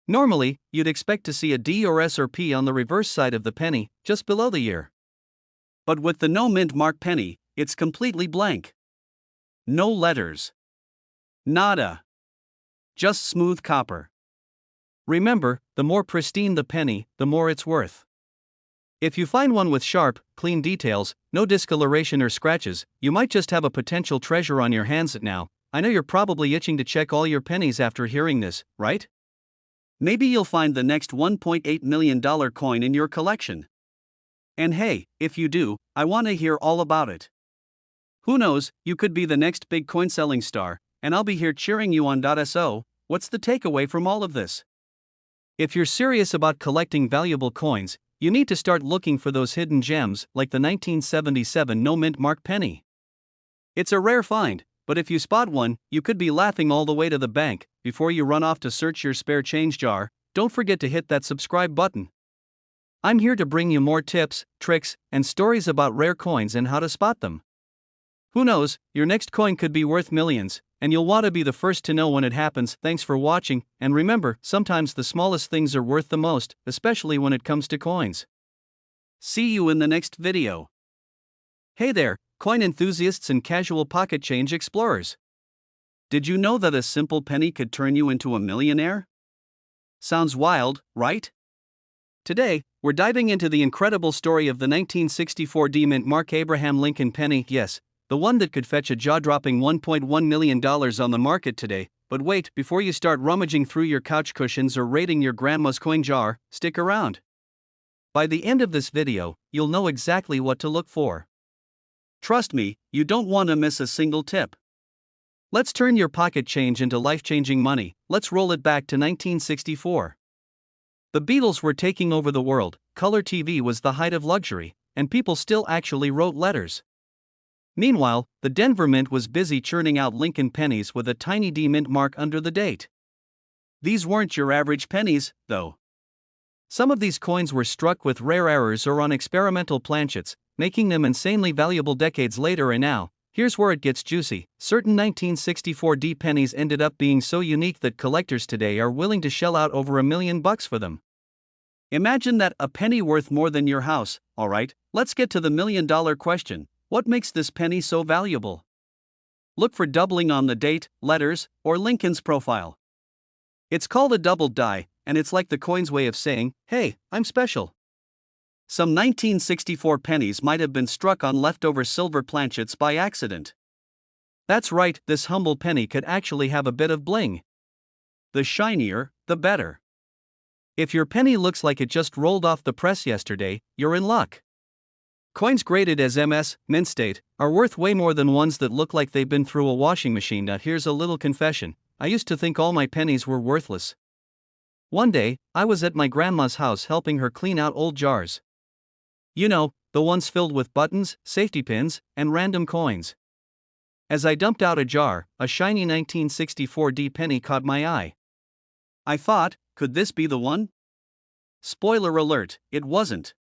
Normally, you'd expect to see a D or S or P on the reverse side of the penny, just below the year. But with the no mint mark penny, it's completely blank. No letters. Nada. Just smooth copper. Remember, the more pristine the penny, the more it's worth. If you find one with sharp, clean details, no discoloration or scratches, you might just have a potential treasure on your hands. Now, I know you're probably itching to check all your pennies after hearing this, right? Maybe you'll find the next $1.8 million coin in your collection. And hey, if you do, I want to hear all about it. Who knows, you could be the next big coin selling star, and I'll be here cheering you on. So, what's the takeaway from all of this? If you're serious about collecting valuable coins, you need to start looking for those hidden gems, like the 1977 no mint mark penny. It's a rare find, but if you spot one, you could be laughing all the way to the bank. Before you run off to search your spare change jar, don't forget to hit that subscribe button. I'm here to bring you more tips, tricks, and stories about rare coins and how to spot them. Who knows, your next coin could be worth millions, and you'll want to be the first to know when it happens. Thanks for watching, and remember, sometimes the smallest things are worth the most, especially when it comes to coins. See you in the next video. Hey there, coin enthusiasts and casual pocket change explorers. Did you know that a simple penny could turn you into a millionaire? Sounds wild, right? Today, we're diving into the incredible story of the 1964 D-Mint Mark Abraham Lincoln penny, yes, the one that could fetch a jaw-dropping $1.1 million on the market today. But wait, before you start rummaging through your couch cushions or raiding your grandma's coin jar, stick around. By the end of this video, you'll know exactly what to look for. Trust me, you don't want to miss a single tip. Let's turn your pocket change into life-changing money. Let's roll it back to 1964. The Beatles were taking over the world, color TV was the height of luxury, and people still actually wrote letters. Meanwhile, the Denver Mint was busy churning out Lincoln pennies with a tiny D mint mark under the date. These weren't your average pennies, though. Some of these coins were struck with rare errors or on experimental planchets, making them insanely valuable decades later. And now, here's where it gets juicy. Certain 1964 D pennies ended up being so unique that collectors today are willing to shell out over $1 million for them. Imagine that, a penny worth more than your house. Alright, let's get to the $1 million question. What makes this penny so valuable? Look for doubling on the date, letters, or Lincoln's profile. It's called a doubled die, and it's like the coin's way of saying, hey, I'm special. Some 1964 pennies might have been struck on leftover silver planchets by accident. That's right, this humble penny could actually have a bit of bling. The shinier, the better. If your penny looks like it just rolled off the press yesterday, you're in luck. Coins graded as MS, mint state, are worth way more than ones that look like they've been through a washing machine. Now here's a little confession. I used to think all my pennies were worthless. One day, I was at my grandma's house helping her clean out old jars. You know, the ones filled with buttons, safety pins, and random coins. As I dumped out a jar, a shiny 1964 D penny caught my eye. I thought, could this be the one? Spoiler alert, it wasn't.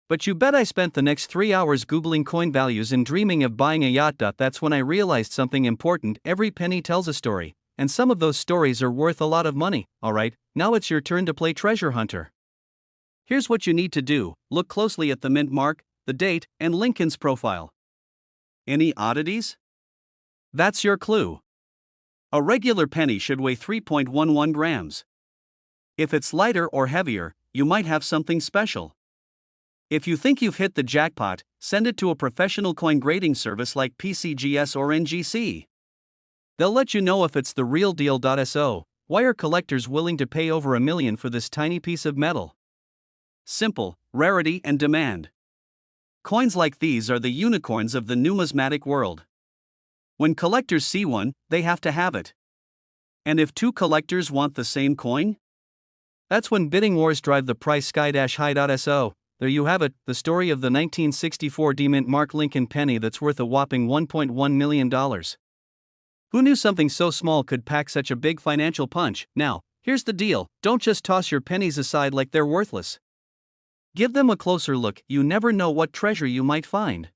But you bet I spent the next 3 hours Googling coin values and dreaming of buying a yacht. That's when I realized something important. Every penny tells a story, and some of those stories are worth a lot of money. Alright, now it's your turn to play treasure hunter. Here's what you need to do: look closely at the mint mark, the date, and Lincoln's profile. Any oddities? That's your clue. A regular penny should weigh 3.11 grams. If it's lighter or heavier, you might have something special. If you think you've hit the jackpot, send it to a professional coin grading service like PCGS or NGC. They'll let you know if it's the real deal. So, why are collectors willing to pay over $1 million for this tiny piece of metal? Simple: rarity and demand. Coins like these are the unicorns of the numismatic world. When collectors see one, they have to have it. And if two collectors want the same coin? That's when bidding wars drive the price sky-high. So, there you have it, the story of the 1964 D-Mint Mark Lincoln penny that's worth a whopping $1.1 million. Who knew something so small could pack such a big financial punch? Now, here's the deal: don't just toss your pennies aside like they're worthless. Give them a closer look. You never know what treasure you might find.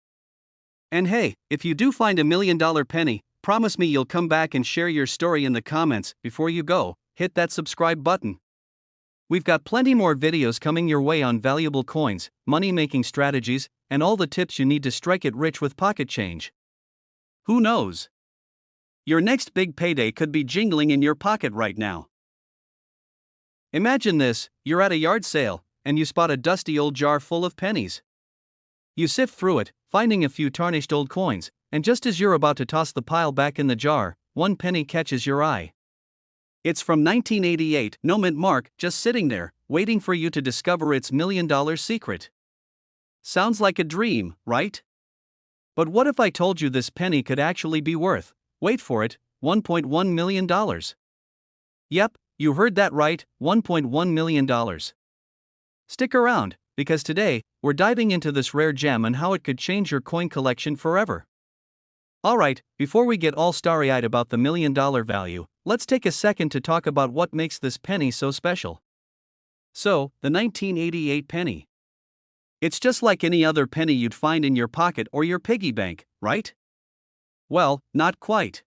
And hey, if you do find $1 million penny, promise me you'll come back and share your story in the comments. Before you go, hit that subscribe button. We've got plenty more videos coming your way on valuable coins, money-making strategies, and all the tips you need to strike it rich with pocket change. Who knows? Your next big payday could be jingling in your pocket right now. Imagine this: you're at a yard sale, and you spot a dusty old jar full of pennies. You sift through it, finding a few tarnished old coins, and just as you're about to toss the pile back in the jar, one penny catches your eye. It's from 1988, no mint mark, just sitting there, waiting for you to discover its $1 million secret. Sounds like a dream, right? But what if I told you this penny could actually be worth, wait for it, $1.1 million? Yep, you heard that right, $1.1 million. Stick around, because today, we're diving into this rare gem and how it could change your coin collection forever. Alright, before we get all starry-eyed about the $1 million value, let's take a second to talk about what makes this penny so special. So, the 1988 penny. It's just like any other penny you'd find in your pocket or your piggy bank, right? Well, not quite.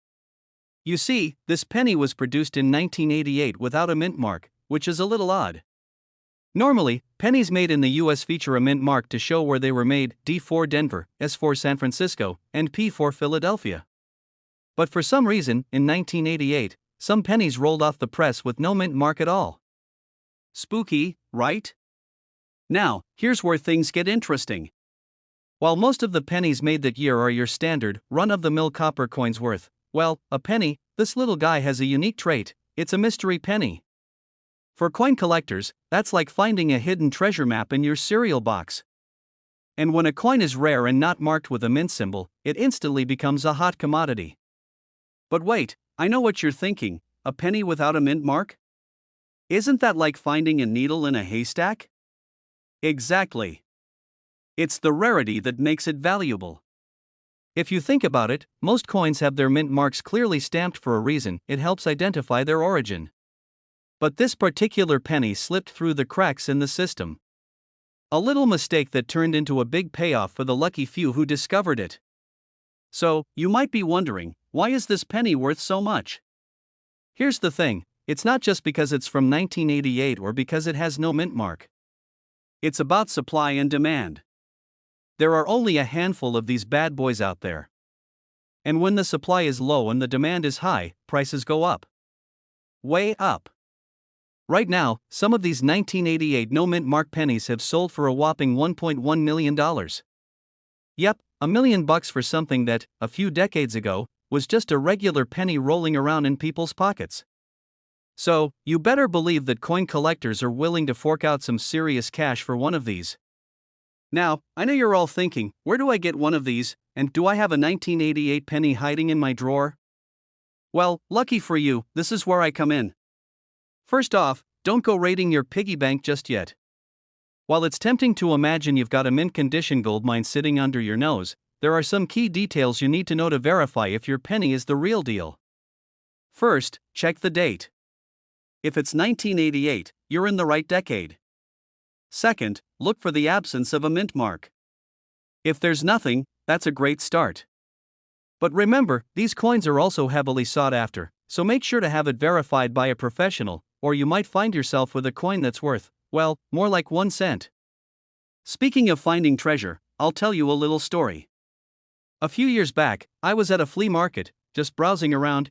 You see, this penny was produced in 1988 without a mint mark, which is a little odd. Normally, pennies made in the U.S. feature a mint mark to show where they were made: D for Denver, S for San Francisco, and P for Philadelphia. But for some reason, in 1988, some pennies rolled off the press with no mint mark at all. Spooky, right? Now, here's where things get interesting. While most of the pennies made that year are your standard, run-of-the-mill copper coins worth, well, a penny, this little guy has a unique trait: it's a mystery penny. For coin collectors, that's like finding a hidden treasure map in your cereal box. And when a coin is rare and not marked with a mint symbol, it instantly becomes a hot commodity. But wait, I know what you're thinking: a penny without a mint mark? Isn't that like finding a needle in a haystack? Exactly. It's the rarity that makes it valuable. If you think about it, most coins have their mint marks clearly stamped for a reason: it helps identify their origin. But this particular penny slipped through the cracks in the system. A little mistake that turned into a big payoff for the lucky few who discovered it. So, you might be wondering, why is this penny worth so much? Here's the thing: it's not just because it's from 1988 or because it has no mint mark. It's about supply and demand. There are only a handful of these bad boys out there. And when the supply is low and the demand is high, prices go up. Way up. Right now, some of these 1988 no mint mark pennies have sold for a whopping $1.1 million. Yep, $1 million for something that, a few decades ago, was just a regular penny rolling around in people's pockets. So, you better believe that coin collectors are willing to fork out some serious cash for one of these. Now, I know you're all thinking, where do I get one of these, and do I have a 1988 penny hiding in my drawer? Well, lucky for you, this is where I come in. First off, don't go raiding your piggy bank just yet. While it's tempting to imagine you've got a mint condition gold mine sitting under your nose, there are some key details you need to know to verify if your penny is the real deal. First, check the date. If it's 1988, you're in the right decade. Second, look for the absence of a mint mark. If there's nothing, that's a great start. But remember, these coins are also heavily sought after, so make sure to have it verified by a professional, or you might find yourself with a coin that's worth, well, more like 1 cent. Speaking of finding treasure, I'll tell you a little story. A few years back, I was at a flea market, just browsing around,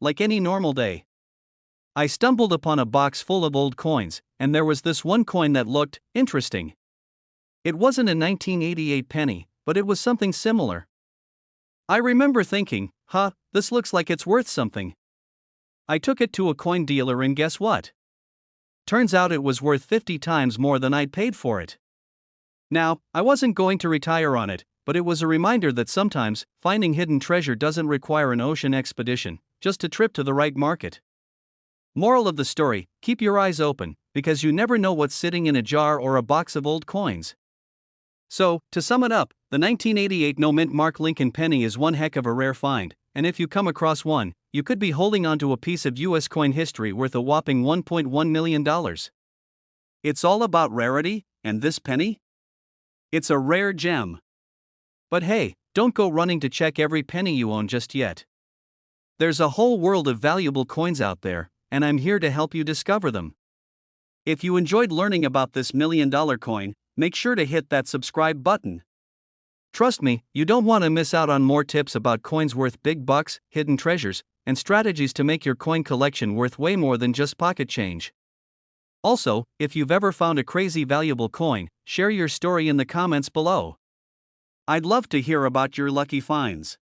like any normal day. I stumbled upon a box full of old coins, and there was this one coin that looked interesting. It wasn't a 1988 penny, but it was something similar. I remember thinking, this looks like it's worth something. I took it to a coin dealer and guess what? Turns out it was worth 50 times more than I'd paid for it. Now, I wasn't going to retire on it, but it was a reminder that sometimes, finding hidden treasure doesn't require an ocean expedition, just a trip to the right market. Moral of the story: keep your eyes open, because you never know what's sitting in a jar or a box of old coins. So, to sum it up, the 1988 no mint mark Lincoln penny is one heck of a rare find, and if you come across one, you could be holding onto a piece of U.S. coin history worth a whopping $1.1 million. It's all about rarity, and this penny? It's a rare gem. But hey, don't go running to check every penny you own just yet. There's a whole world of valuable coins out there, and I'm here to help you discover them. If you enjoyed learning about this $1 million coin, make sure to hit that subscribe button. Trust me, you don't want to miss out on more tips about coins worth big bucks, hidden treasures, and strategies to make your coin collection worth way more than just pocket change. Also, if you've ever found a crazy valuable coin, share your story in the comments below. I'd love to hear about your lucky finds.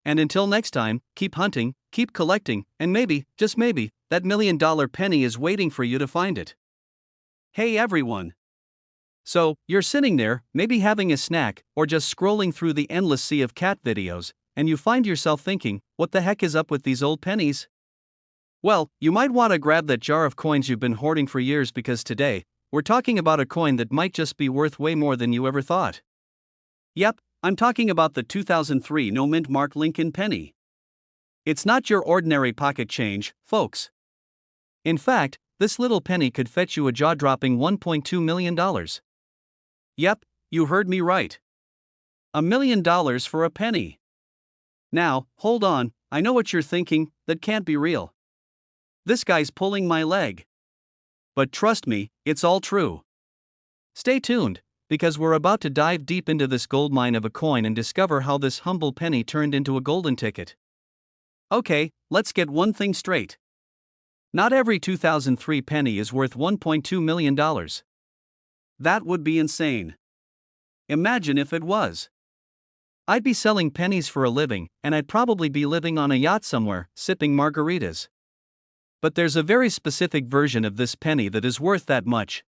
And until next time, keep hunting, keep collecting, and maybe, just maybe, that $1 million penny is waiting for you to find it. Hey everyone! So, you're sitting there, maybe having a snack, or just scrolling through the endless sea of cat videos, and you find yourself thinking, what the heck is up with these old pennies? Well, you might want to grab that jar of coins you've been hoarding for years, because today, we're talking about a coin that might just be worth way more than you ever thought. Yep, I'm talking about the 2003 no mint mark Lincoln penny. It's not your ordinary pocket change, folks. In fact, this little penny could fetch you a jaw-dropping $1.2 million. Yep, you heard me right. $1 million for a penny. Now, hold on, I know what you're thinking: that can't be real. This guy's pulling my leg. But trust me, it's all true. Stay tuned, because we're about to dive deep into this goldmine of a coin and discover how this humble penny turned into a golden ticket. Okay, let's get one thing straight. Not every 2003 penny is worth $1.2 million. That would be insane. Imagine if it was. I'd be selling pennies for a living, and I'd probably be living on a yacht somewhere, sipping margaritas. But there's a very specific version of this penny that is worth that much.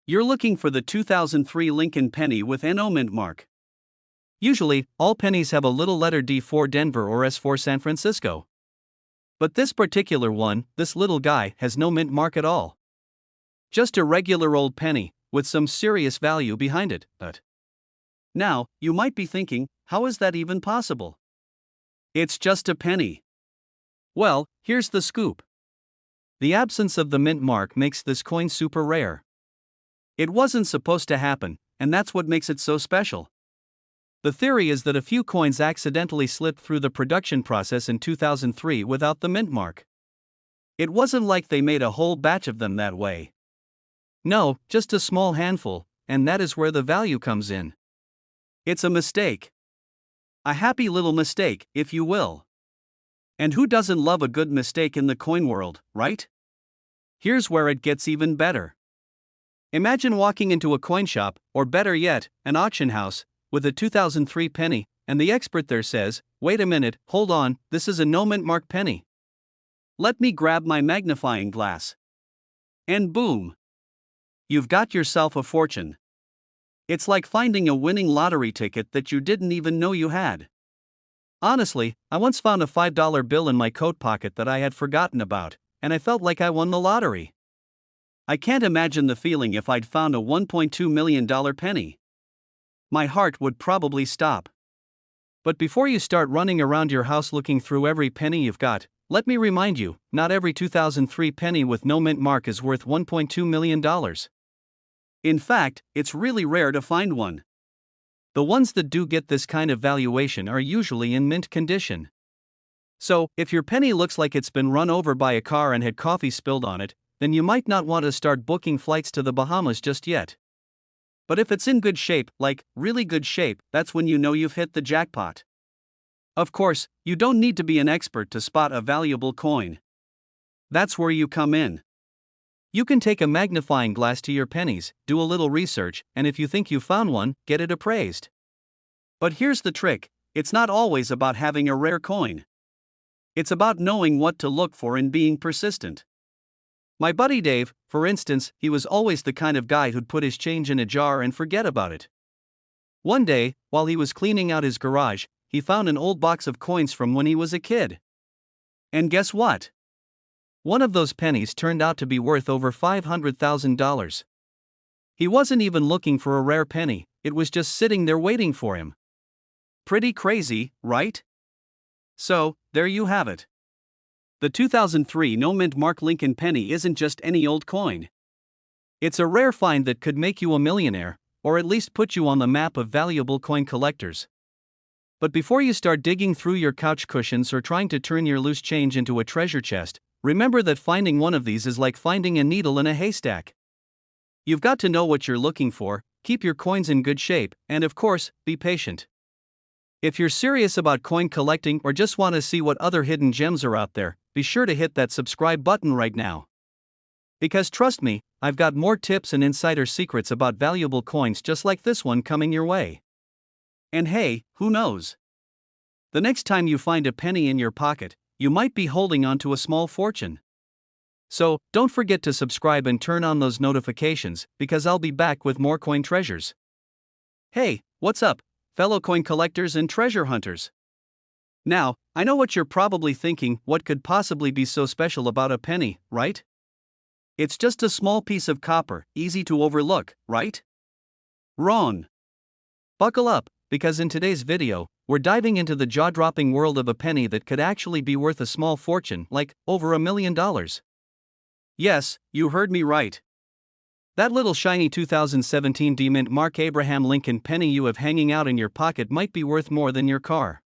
You're looking for the 2003 Lincoln penny with NO mint mark. Usually, all pennies have a little letter D for Denver or S for San Francisco. But this particular one, this little guy, has no mint mark at all. Just a regular old penny, with some serious value behind it, but. Now, you might be thinking, how is that even possible? It's just a penny. Well, here's the scoop. The absence of the mint mark makes this coin super rare. It wasn't supposed to happen, and that's what makes it so special. The theory is that a few coins accidentally slipped through the production process in 2003 without the mint mark. It wasn't like they made a whole batch of them that way. No, just a small handful, and that is where the value comes in. It's a mistake. A happy little mistake, if you will. And who doesn't love a good mistake in the coin world, right? Here's where it gets even better. Imagine walking into a coin shop, or better yet, an auction house, with a 2003 penny, and the expert there says, "Wait a minute, hold on, this is a no mint mark penny. Let me grab my magnifying glass." And boom! You've got yourself a fortune. It's like finding a winning lottery ticket that you didn't even know you had. Honestly, I once found a $5 bill in my coat pocket that I had forgotten about, and I felt like I won the lottery. I can't imagine the feeling if I'd found a $1.2 million penny. My heart would probably stop. But before you start running around your house looking through every penny you've got, let me remind you, not every 2003 penny with no mint mark is worth $1.2 million. In fact, it's really rare to find one. The ones that do get this kind of valuation are usually in mint condition. So, if your penny looks like it's been run over by a car and had coffee spilled on it, then you might not want to start booking flights to the Bahamas just yet. But if it's in good shape, like really good shape, that's when you know you've hit the jackpot. Of course, you don't need to be an expert to spot a valuable coin. That's where you come in. You can take a magnifying glass to your pennies, do a little research, and if you think you found one, get it appraised. But here's the trick, it's not always about having a rare coin. It's about knowing what to look for and being persistent. My buddy Dave, for instance, he was always the kind of guy who'd put his change in a jar and forget about it. One day, while he was cleaning out his garage, he found an old box of coins from when he was a kid. And guess what? One of those pennies turned out to be worth over $500,000. He wasn't even looking for a rare penny, it was just sitting there waiting for him. Pretty crazy, right? So, there you have it. The 2003 no mint mark Lincoln penny isn't just any old coin. It's a rare find that could make you a millionaire, or at least put you on the map of valuable coin collectors. But before you start digging through your couch cushions or trying to turn your loose change into a treasure chest, remember that finding one of these is like finding a needle in a haystack. You've got to know what you're looking for, keep your coins in good shape, and of course, be patient. If you're serious about coin collecting or just want to see what other hidden gems are out there, be sure to hit that subscribe button right now. Because trust me, I've got more tips and insider secrets about valuable coins just like this one coming your way. And hey, who knows? The next time you find a penny in your pocket, you might be holding on to a small fortune. So, don't forget to subscribe and turn on those notifications, because I'll be back with more coin treasures. Hey, what's up, fellow coin collectors and treasure hunters? Now, I know what you're probably thinking, what could possibly be so special about a penny, right? It's just a small piece of copper, easy to overlook, right? Wrong. Buckle up, because in today's video, we're diving into the jaw-dropping world of a penny that could actually be worth a small fortune, like over $1 million. Yes, you heard me right. That little shiny 2017 D-Mint Mark Abraham Lincoln penny you have hanging out in your pocket might be worth more than your car.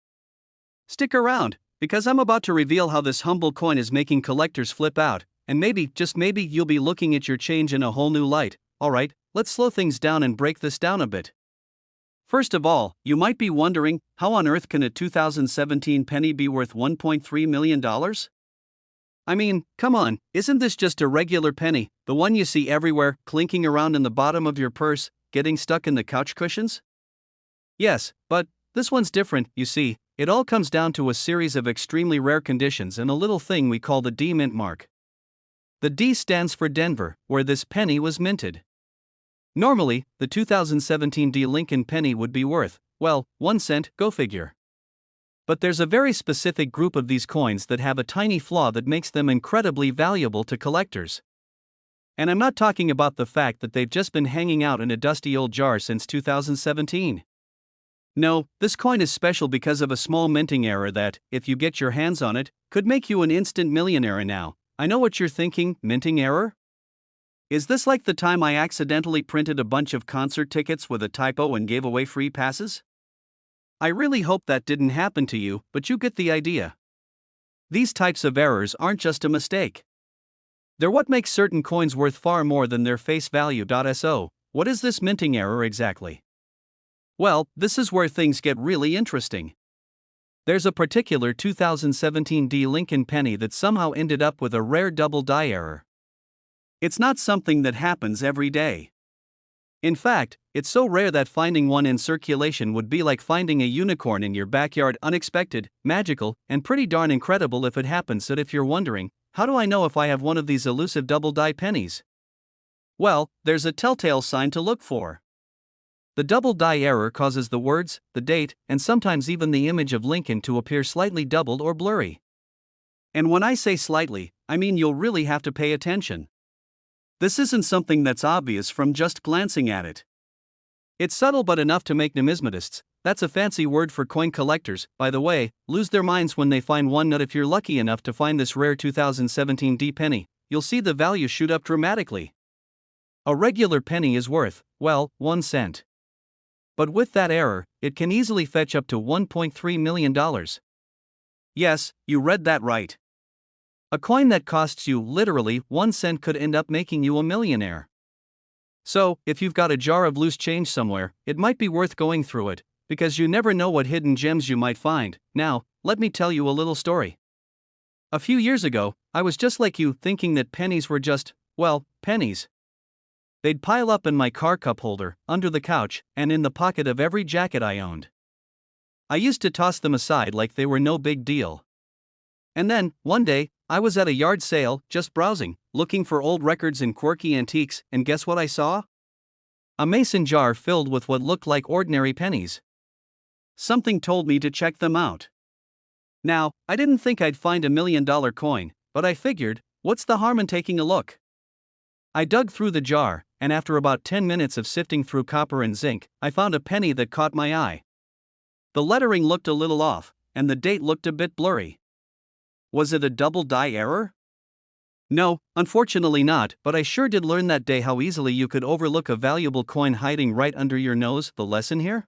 Stick around, because I'm about to reveal how this humble coin is making collectors flip out, and maybe, just maybe, you'll be looking at your change in a whole new light. Alright, let's slow things down and break this down a bit. First of all, you might be wondering, how on earth can a 2017 penny be worth $1.3 million? I mean, come on, isn't this just a regular penny, the one you see everywhere, clinking around in the bottom of your purse, getting stuck in the couch cushions? Yes, but this one's different, you see. It all comes down to a series of extremely rare conditions and a little thing we call the D mint mark. The D stands for Denver, where this penny was minted. Normally, the 2017 D Lincoln penny would be worth, well, 1 cent, go figure. But there's a very specific group of these coins that have a tiny flaw that makes them incredibly valuable to collectors. And I'm not talking about the fact that they've just been hanging out in a dusty old jar since 2017. No, this coin is special because of a small minting error that, if you get your hands on it, could make you an instant millionaire. And now, I know what you're thinking, minting error? Is this like the time I accidentally printed a bunch of concert tickets with a typo and gave away free passes? I really hope that didn't happen to you, but you get the idea. These types of errors aren't just a mistake. They're what makes certain coins worth far more than their face value. So, what is this minting error exactly? Well, this is where things get really interesting. There's a particular 2017 D Lincoln penny that somehow ended up with a rare double die error. It's not something that happens every day. In fact, it's so rare that finding one in circulation would be like finding a unicorn in your backyard, unexpected, magical, and pretty darn incredible if it happens. So if you're wondering, how do I know if I have one of these elusive double die pennies? Well, there's a telltale sign to look for. The double die error causes the words, the date, and sometimes even the image of Lincoln to appear slightly doubled or blurry. And when I say slightly, I mean you'll really have to pay attention. This isn't something that's obvious from just glancing at it. It's subtle but enough to make numismatists, that's a fancy word for coin collectors, by the way, lose their minds when they find one. Nut if you're lucky enough to find this rare 2017 D penny, you'll see the value shoot up dramatically. A regular penny is worth, well, 1 cent. But with that error, it can easily fetch up to $1.3 million. Yes, you read that right. A coin that costs you literally 1 cent could end up making you a millionaire. So, if you've got a jar of loose change somewhere, it might be worth going through it, because you never know what hidden gems you might find. Now, let me tell you a little story. A few years ago, I was just like you, thinking that pennies were just, well, pennies. They'd pile up in my car cup holder, under the couch, and in the pocket of every jacket I owned. I used to toss them aside like they were no big deal. And then, one day, I was at a yard sale, just browsing, looking for old records and quirky antiques, and guess what I saw? A mason jar filled with what looked like ordinary pennies. Something told me to check them out. Now, I didn't think I'd find $1 million coin, but I figured, what's the harm in taking a look? I dug through the jar, and after about 10 minutes of sifting through copper and zinc, I found a penny that caught my eye. The lettering looked a little off, and the date looked a bit blurry. Was it a double die error? No, unfortunately not, but I sure did learn that day how easily you could overlook a valuable coin hiding right under your nose. The lesson here?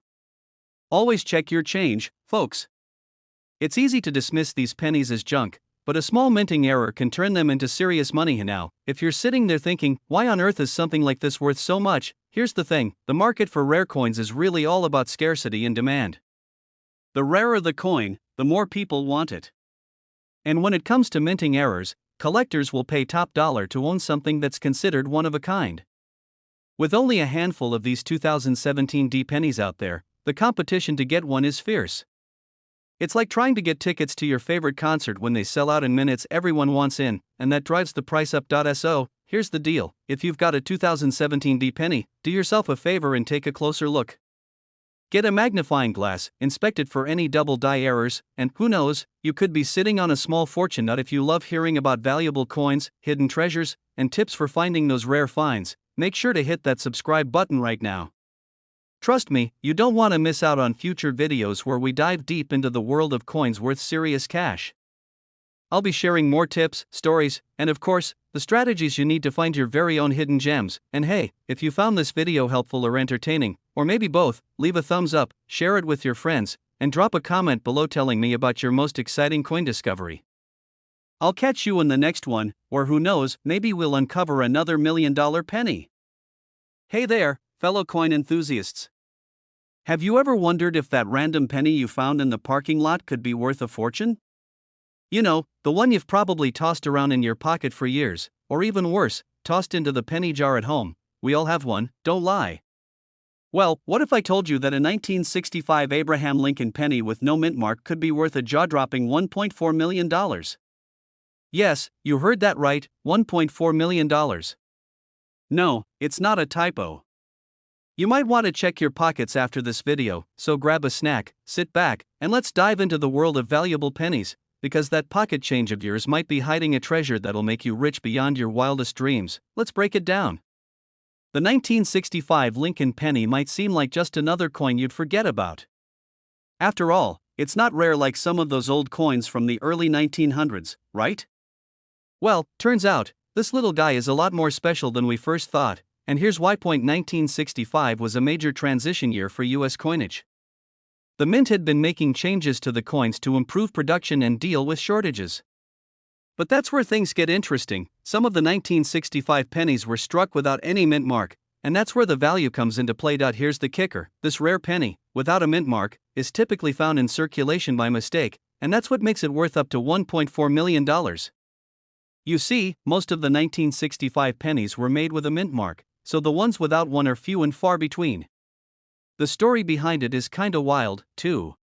Always check your change, folks. It's easy to dismiss these pennies as junk, but a small minting error can turn them into serious money. Now, if you're sitting there thinking, why on earth is something like this worth so much? Here's the thing, the market for rare coins is really all about scarcity and demand. The rarer the coin, the more people want it. And when it comes to minting errors, collectors will pay top dollar to own something that's considered one of a kind. With only a handful of these 2017 D pennies out there, the competition to get one is fierce. It's like trying to get tickets to your favorite concert when they sell out in minutes. Everyone wants in, and that drives the price up. So, here's the deal, if you've got a 2017 D penny, do yourself a favor and take a closer look. Get a magnifying glass, inspect it for any double die errors, and who knows, you could be sitting on a small fortune. If you love hearing about valuable coins, hidden treasures, and tips for finding those rare finds, make sure to hit that subscribe button right now. Trust me, you don't want to miss out on future videos where we dive deep into the world of coins worth serious cash. I'll be sharing more tips, stories, and of course, the strategies you need to find your very own hidden gems. And hey, if you found this video helpful or entertaining, or maybe both, leave a thumbs up, share it with your friends, and drop a comment below telling me about your most exciting coin discovery. I'll catch you in the next one, or who knows, maybe we'll uncover another $1 million penny. Hey there, fellow coin enthusiasts. Have you ever wondered if that random penny you found in the parking lot could be worth a fortune? You know, the one you've probably tossed around in your pocket for years, or even worse, tossed into the penny jar at home. We all have one, don't lie. Well, what if I told you that a 1965 Abraham Lincoln penny with no mint mark could be worth a jaw-dropping $1.4 million? Yes, you heard that right, $1.4 million. No, it's not a typo. You might want to check your pockets after this video, so grab a snack, sit back, and let's dive into the world of valuable pennies, because that pocket change of yours might be hiding a treasure that'll make you rich beyond your wildest dreams. Let's break it down. The 1965 Lincoln penny might seem like just another coin you'd forget about. After all, it's not rare like some of those old coins from the early 1900s, right? Well, turns out, this little guy is a lot more special than we first thought, and here's why. 1965 was a major transition year for U.S. coinage. The mint had been making changes to the coins to improve production and deal with shortages. But that's where things get interesting. Some of the 1965 pennies were struck without any mint mark, and that's where the value comes into play. Here's the kicker: this rare penny, without a mint mark, is typically found in circulation by mistake, and that's what makes it worth up to $1.4 million. You see, most of the 1965 pennies were made with a mint mark, so the ones without one are few and far between. The story behind it is kinda wild, too.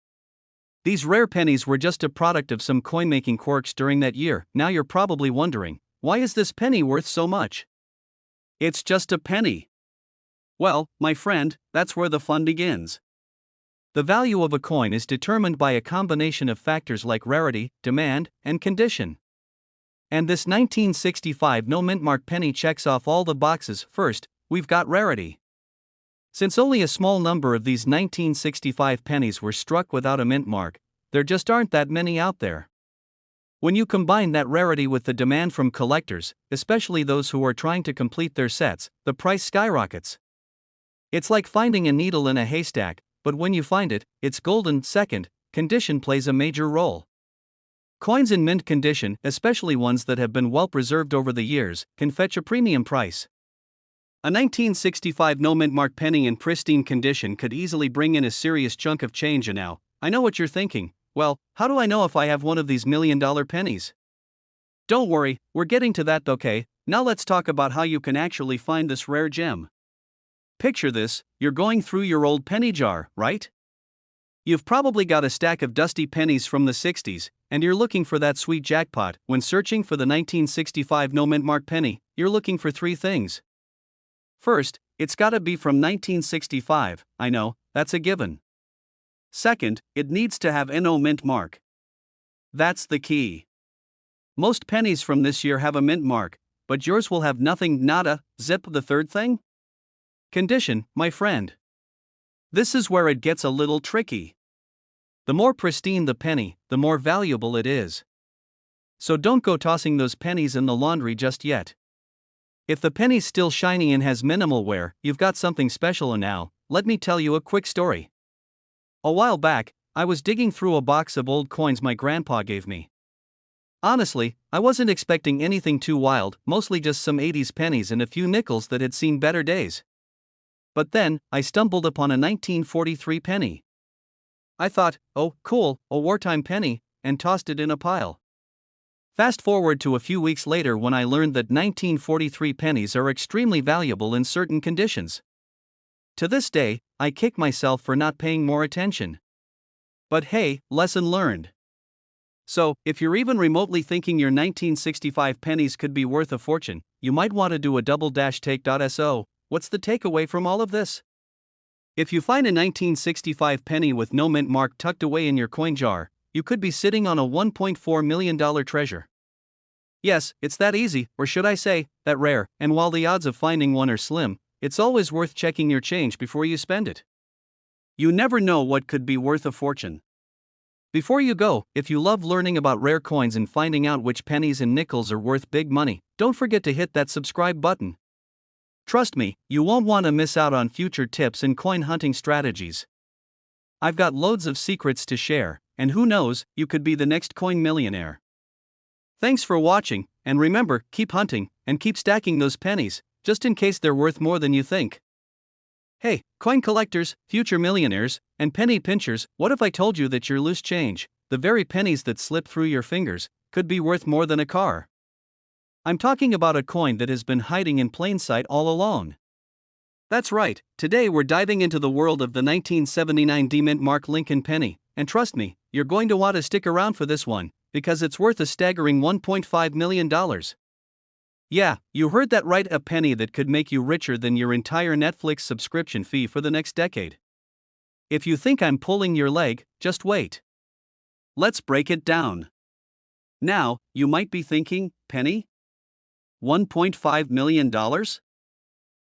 These rare pennies were just a product of some coin-making quirks during that year. Now you're probably wondering, why is this penny worth so much? It's just a penny. Well, my friend, that's where the fun begins. The value of a coin is determined by a combination of factors like rarity, demand, and condition. And this 1965 no mint mark penny checks off all the boxes. First, we've got rarity. Since only a small number of these 1965 pennies were struck without a mint mark, there just aren't that many out there. When you combine that rarity with the demand from collectors, especially those who are trying to complete their sets, the price skyrockets. It's like finding a needle in a haystack, but when you find it, it's golden. Second, condition plays a major role. Coins in mint condition, especially ones that have been well preserved over the years, can fetch a premium price. A 1965 no mint mark penny in pristine condition could easily bring in a serious chunk of change. And now, I know what you're thinking. Well, how do I know if I have one of these million-dollar pennies? Don't worry, we're getting to that. Okay, now let's talk about how you can actually find this rare gem. Picture this: you're going through your old penny jar, right? You've probably got a stack of dusty pennies from the 60s, and you're looking for that sweet jackpot. When searching for the 1965 no mint mark penny, you're looking for three things. First, it's gotta be from 1965, I know, that's a given. Second, it needs to have no mint mark. That's the key. Most pennies from this year have a mint mark, but yours will have nothing, nada, zip. The third thing? Condition, my friend. This is where it gets a little tricky. The more pristine the penny, the more valuable it is. So don't go tossing those pennies in the laundry just yet. If the penny's still shiny and has minimal wear, you've got something special. And now, let me tell you a quick story. A while back, I was digging through a box of old coins my grandpa gave me. Honestly, I wasn't expecting anything too wild, mostly just some 80s pennies and a few nickels that had seen better days. But then, I stumbled upon a 1943 penny. I thought, oh, cool, a wartime penny, and tossed it in a pile. Fast forward to a few weeks later when I learned that 1943 pennies are extremely valuable in certain conditions. To this day, I kick myself for not paying more attention. But hey, lesson learned. So, if you're even remotely thinking your 1965 pennies could be worth a fortune, you might want to do a double-take. So, what's the takeaway from all of this? If you find a 1965 penny with no mint mark tucked away in your coin jar, you could be sitting on a $1.4 million treasure. Yes, it's that easy, or should I say, that rare, and while the odds of finding one are slim, it's always worth checking your change before you spend it. You never know what could be worth a fortune. Before you go, if you love learning about rare coins and finding out which pennies and nickels are worth big money, don't forget to hit that subscribe button. Trust me, you won't want to miss out on future tips and coin hunting strategies. I've got loads of secrets to share, and who knows, you could be the next coin millionaire. Thanks for watching, and remember, keep hunting, and keep stacking those pennies, just in case they're worth more than you think. Hey, coin collectors, future millionaires, and penny pinchers, what if I told you that your loose change, the very pennies that slip through your fingers, could be worth more than a car. I'm talking about a coin that has been hiding in plain sight all along. That's right, today we're diving into the world of the 1979 D-Mint Mark Lincoln penny, and trust me, you're going to want to stick around for this one, because it's worth a staggering $1.5 million. Yeah, you heard that right, a penny that could make you richer than your entire Netflix subscription fee for the next decade. If you think I'm pulling your leg, just wait. Let's break it down. Now, you might be thinking, penny? $1.5 million?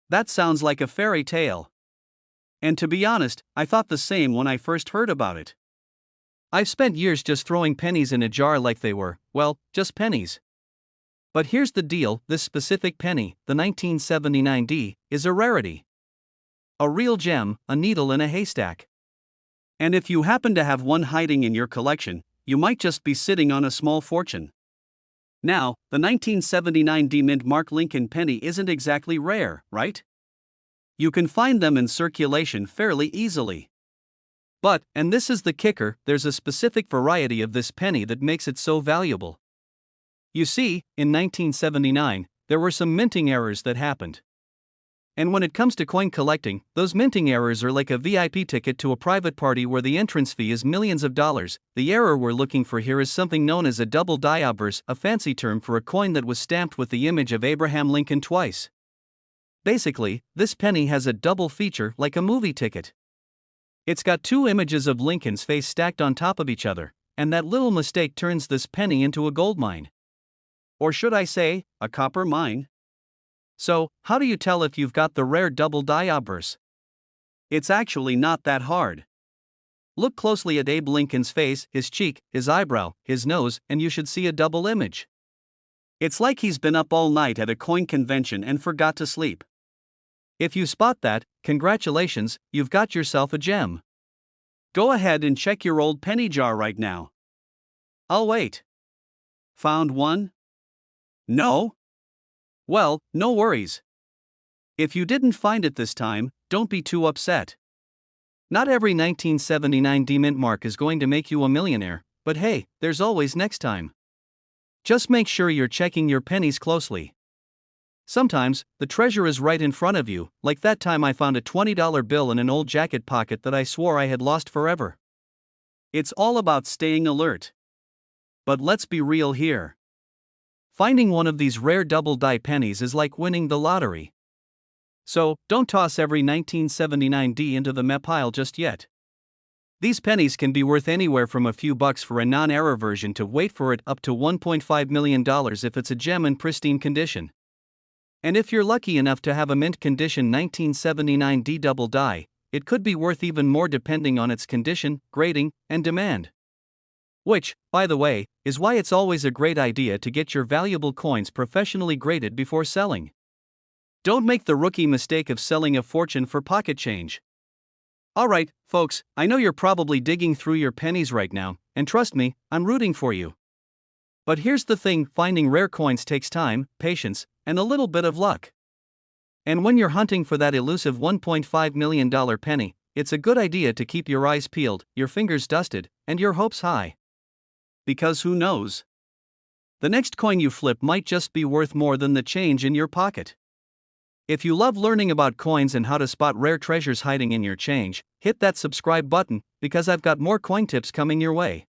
That sounds like a fairy tale. And to be honest, I thought the same when I first heard about it. I've spent years just throwing pennies in a jar like they were, well, just pennies. But here's the deal, this specific penny, the 1979 D, is a rarity. A real gem, a needle in a haystack. And if you happen to have one hiding in your collection, you might just be sitting on a small fortune. Now, the 1979 D-Mint Mark Lincoln penny isn't exactly rare, right? You can find them in circulation fairly easily. But, and this is the kicker, there's a specific variety of this penny that makes it so valuable. You see, in 1979, there were some minting errors that happened. And when it comes to coin collecting, those minting errors are like a VIP ticket to a private party where the entrance fee is millions of dollars. The error we're looking for here is something known as a double die obverse, a fancy term for a coin that was stamped with the image of Abraham Lincoln twice. Basically, this penny has a double feature like a movie ticket. It's got two images of Lincoln's face stacked on top of each other, and that little mistake turns this penny into a gold mine. Or should I say, a copper mine? So, how do you tell if you've got the rare double die obverse? It's actually not that hard. Look closely at Abe Lincoln's face, his cheek, his eyebrow, his nose, and you should see a double image. It's like he's been up all night at a coin convention and forgot to sleep. If you spot that, congratulations, you've got yourself a gem. Go ahead and check your old penny jar right now. I'll wait. Found one? No? Well, no worries. If you didn't find it this time, don't be too upset. Not every 1979 D-Mint mark is going to make you a millionaire, but hey, there's always next time. Just make sure you're checking your pennies closely. Sometimes, the treasure is right in front of you, like that time I found a $20 bill in an old jacket pocket that I swore I had lost forever. It's all about staying alert. But let's be real here. Finding one of these rare double die pennies is like winning the lottery. So, don't toss every 1979 D into the meh pile just yet. These pennies can be worth anywhere from a few bucks for a non-error version to wait for it up to $1.5 million if it's a gem in pristine condition. And if you're lucky enough to have a mint condition 1979 D double die, it could be worth even more depending on its condition, grading, and demand. Which, by the way, is why it's always a great idea to get your valuable coins professionally graded before selling. Don't make the rookie mistake of selling a fortune for pocket change. Alright, folks, I know you're probably digging through your pennies right now, and trust me, I'm rooting for you. But here's the thing, finding rare coins takes time, patience, and a little bit of luck. And when you're hunting for that elusive $1.5 million penny, it's a good idea to keep your eyes peeled, your fingers dusted, and your hopes high. Because who knows? The next coin you flip might just be worth more than the change in your pocket. If you love learning about coins and how to spot rare treasures hiding in your change, hit that subscribe button, because I've got more coin tips coming your way.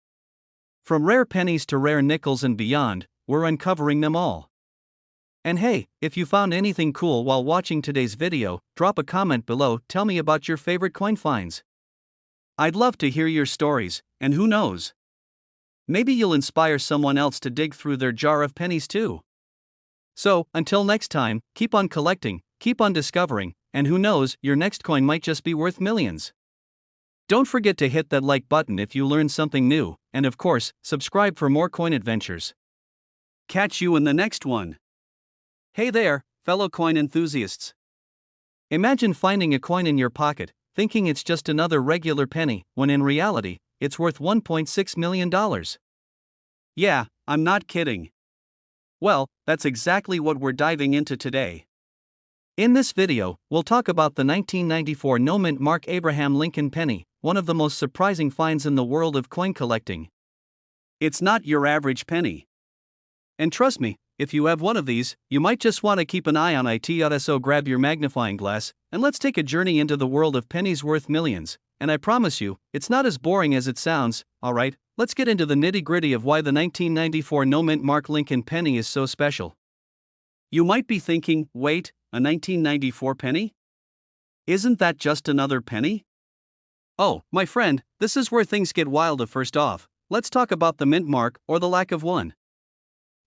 From rare pennies to rare nickels and beyond, we're uncovering them all. And hey, if you found anything cool while watching today's video, drop a comment below, tell me about your favorite coin finds. I'd love to hear your stories, and who knows? Maybe you'll inspire someone else to dig through their jar of pennies too. So, until next time, keep on collecting, keep on discovering, and who knows, your next coin might just be worth millions. Don't forget to hit that like button if you learned something new, and of course, subscribe for more coin adventures. Catch you in the next one. Hey there, fellow coin enthusiasts. Imagine finding a coin in your pocket, thinking it's just another regular penny, when in reality, it's worth $1.6 million. Yeah, I'm not kidding. Well, that's exactly what we're diving into today. In this video, we'll talk about the 1994 no-mint Mark Abraham Lincoln penny, one of the most surprising finds in the world of coin collecting. It's not your average penny. And trust me, if you have one of these, you might just want to keep an eye on it. So grab your magnifying glass, and let's take a journey into the world of pennies worth millions. And I promise you, it's not as boring as it sounds. Alright, let's get into the nitty gritty of why the 1994 no mint mark Lincoln penny is so special. You might be thinking, wait, a 1994 penny? Isn't that just another penny? Oh, my friend, this is where things get wild. First off, let's talk about the mint mark, or the lack of one.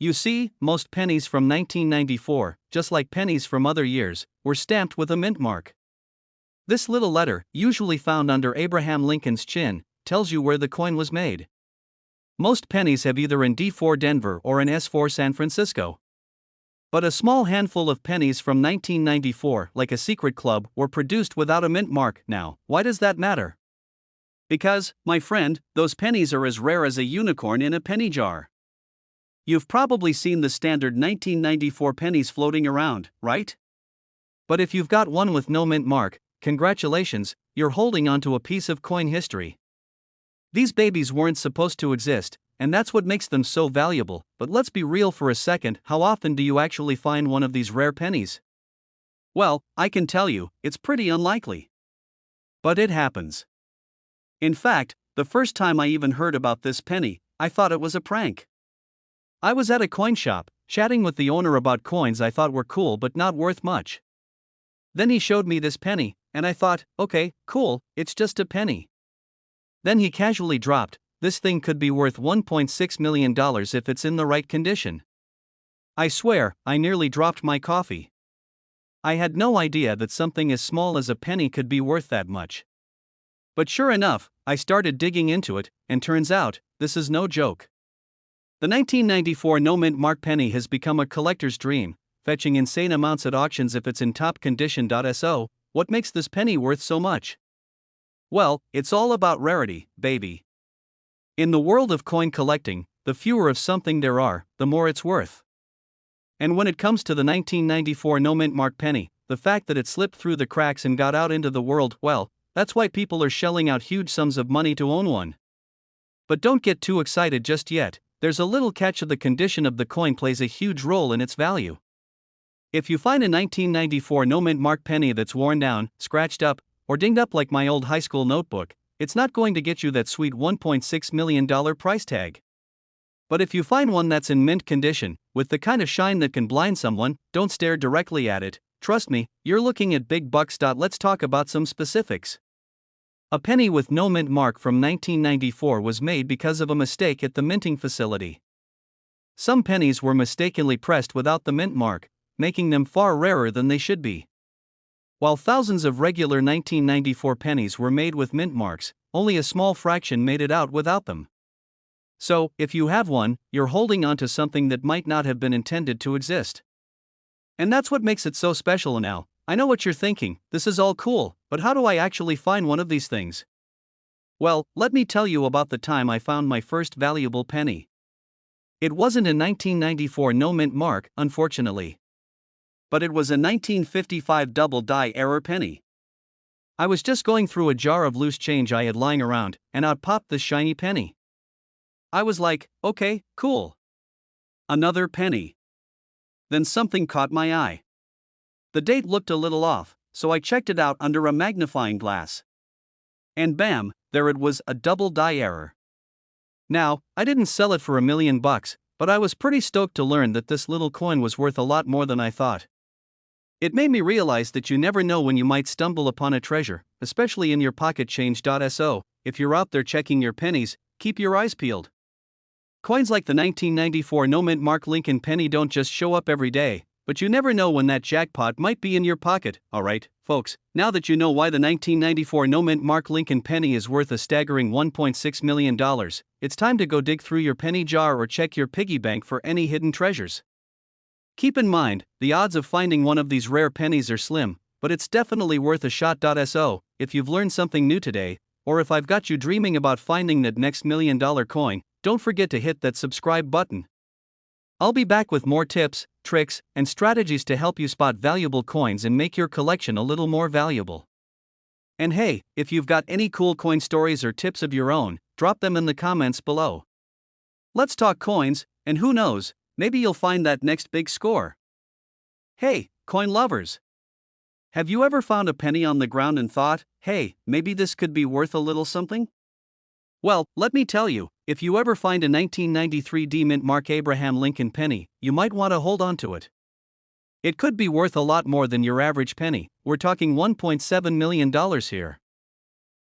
You see, most pennies from 1994, just like pennies from other years, were stamped with a mint mark. This little letter, usually found under Abraham Lincoln's chin, tells you where the coin was made. Most pennies have either an D4 Denver or an S4 San Francisco. But a small handful of pennies from 1994, like a secret club, were produced without a mint mark. Now, why does that matter? Because, my friend, those pennies are as rare as a unicorn in a penny jar. You've probably seen the standard 1994 pennies floating around, right? But if you've got one with no mint mark, congratulations, you're holding onto a piece of coin history. These babies weren't supposed to exist, and that's what makes them so valuable. But let's be real for a second, how often do you actually find one of these rare pennies? Well, I can tell you, it's pretty unlikely. But it happens. In fact, the first time I even heard about this penny, I thought it was a prank. I was at a coin shop, chatting with the owner about coins I thought were cool but not worth much. Then he showed me this penny, and I thought, okay, cool, it's just a penny. Then he casually dropped, this thing could be worth $1.6 million if it's in the right condition. I swear, I nearly dropped my coffee. I had no idea that something as small as a penny could be worth that much. But sure enough, I started digging into it, and turns out, this is no joke. The 1994 no mint mark penny has become a collector's dream, fetching insane amounts at auctions if it's in top condition. So, what makes this penny worth so much? Well, it's all about rarity, baby. In the world of coin collecting, the fewer of something there are, the more it's worth. And when it comes to the 1994 no mint mark penny, the fact that it slipped through the cracks and got out into the world, well, that's why people are shelling out huge sums of money to own one. But don't get too excited just yet. There's a little catch. The condition of the coin plays a huge role in its value. If you find a 1994 no mint mark penny that's worn down, scratched up, or dinged up like my old high school notebook, it's not going to get you that sweet $1.6 million price tag. But if you find one that's in mint condition, with the kind of shine that can blind someone, don't stare directly at it. Trust me, you're looking at big bucks. Let's talk about some specifics. A penny with no mint mark from 1994 was made because of a mistake at the minting facility. Some pennies were mistakenly pressed without the mint mark, making them far rarer than they should be. While thousands of regular 1994 pennies were made with mint marks, only a small fraction made it out without them. So, if you have one, you're holding on to something that might not have been intended to exist. And that's what makes it so special. Now, I know what you're thinking, this is all cool, but how do I actually find one of these things? Well, let me tell you about the time I found my first valuable penny. It wasn't a 1994 no mint mark, unfortunately. But it was a 1955 double die error penny. I was just going through a jar of loose change I had lying around, and out popped this shiny penny. I was like, okay, cool. Another penny. Then something caught my eye. The date looked a little off, so I checked it out under a magnifying glass. And bam, there it was, a double die error. Now, I didn't sell it for $1 million, but I was pretty stoked to learn that this little coin was worth a lot more than I thought. It made me realize that you never know when you might stumble upon a treasure, especially in your pocket change. So, if you're out there checking your pennies, keep your eyes peeled. Coins like the 1994 no mint mark Lincoln penny don't just show up every day, but you never know when that jackpot might be in your pocket. Alright, folks, now that you know why the 1994 no mint mark Lincoln penny is worth a staggering $1.6 million, it's time to go dig through your penny jar or check your piggy bank for any hidden treasures. Keep in mind, the odds of finding one of these rare pennies are slim, but it's definitely worth a shot. So, if you've learned something new today, or if I've got you dreaming about finding that next $1 million coin, don't forget to hit that subscribe button. I'll be back with more tips, tricks, and strategies to help you spot valuable coins and make your collection a little more valuable. And hey, if you've got any cool coin stories or tips of your own, drop them in the comments below. Let's talk coins, and who knows, maybe you'll find that next big score. Hey, coin lovers! Have you ever found a penny on the ground and thought, hey, maybe this could be worth a little something? Well, let me tell you, if you ever find a 1993 D mint mark Abraham Lincoln penny, you might want to hold on to it. It could be worth a lot more than your average penny. We're talking $1.7 million here.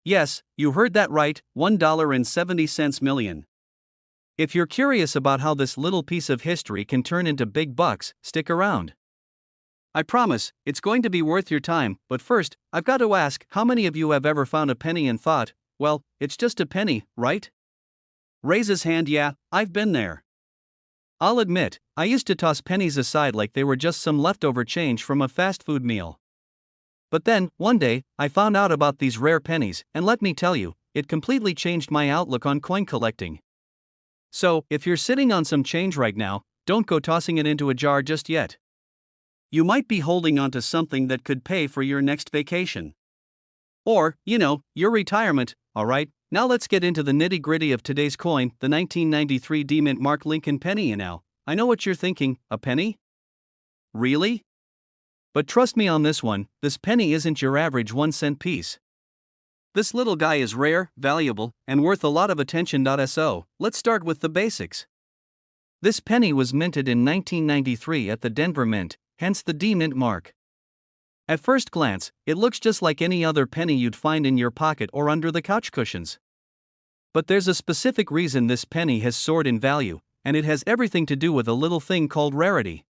Yes, you heard that right, $1.70 million. If you're curious about how this little piece of history can turn into big bucks, stick around. I promise, it's going to be worth your time, but first, I've got to ask, how many of you have ever found a penny and thought, well, it's just a penny, right? Raise his hand. Yeah, I've been there. I'll admit, I used to toss pennies aside like they were just some leftover change from a fast food meal. But then, one day, I found out about these rare pennies, and let me tell you, it completely changed my outlook on coin collecting. So, if you're sitting on some change right now, don't go tossing it into a jar just yet. You might be holding onto something that could pay for your next vacation. Or, your retirement. Alright, now let's get into the nitty gritty of today's coin, the 1993 D mint mark Lincoln penny. Now, I know what you're thinking, a penny? Really? But trust me on this one, this penny isn't your average 1-cent piece. This little guy is rare, valuable, and worth a lot of attention. So, let's start with the basics. This penny was minted in 1993 at the Denver Mint, hence the D mint mark. At first glance, it looks just like any other penny you'd find in your pocket or under the couch cushions. But there's a specific reason this penny has soared in value, and it has everything to do with a little thing called rarity.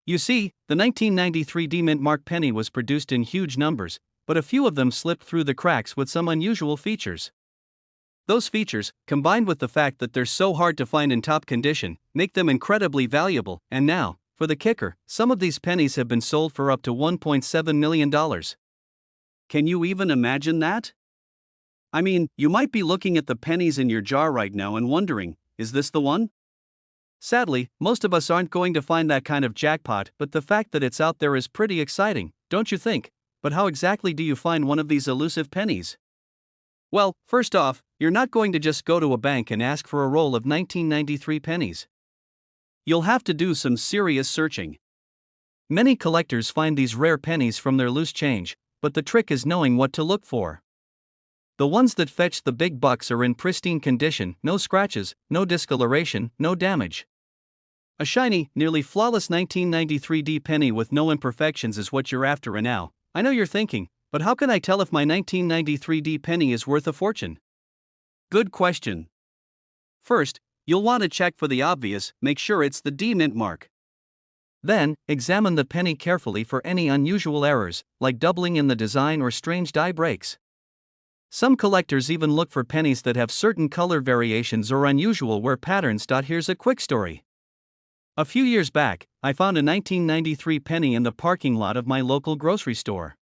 You see, the 1993 D mint mark penny was produced in huge numbers, but a few of them slipped through the cracks with some unusual features. Those features, combined with the fact that they're so hard to find in top condition, make them incredibly valuable, and now, for the kicker, some of these pennies have been sold for up to $1.7 million. Can you even imagine that? I mean, you might be looking at the pennies in your jar right now and wondering, is this the one? Sadly, most of us aren't going to find that kind of jackpot, but the fact that it's out there is pretty exciting, don't you think? But how exactly do you find one of these elusive pennies? Well, first off, you're not going to just go to a bank and ask for a roll of 1993 pennies. You'll have to do some serious searching. Many collectors find these rare pennies from their loose change, but the trick is knowing what to look for. The ones that fetch the big bucks are in pristine condition, no scratches, no discoloration, no damage. A shiny, nearly flawless 1993 D penny with no imperfections is what you're after. And now, I know you're thinking, but how can I tell if my 1993 D penny is worth a fortune? Good question. First, you'll want to check for the obvious, make sure it's the D mint mark. Then, examine the penny carefully for any unusual errors, like doubling in the design or strange die breaks. Some collectors even look for pennies that have certain color variations or unusual wear patterns. Here's a quick story. A few years back, I found a 1993 penny in the parking lot of my local grocery store.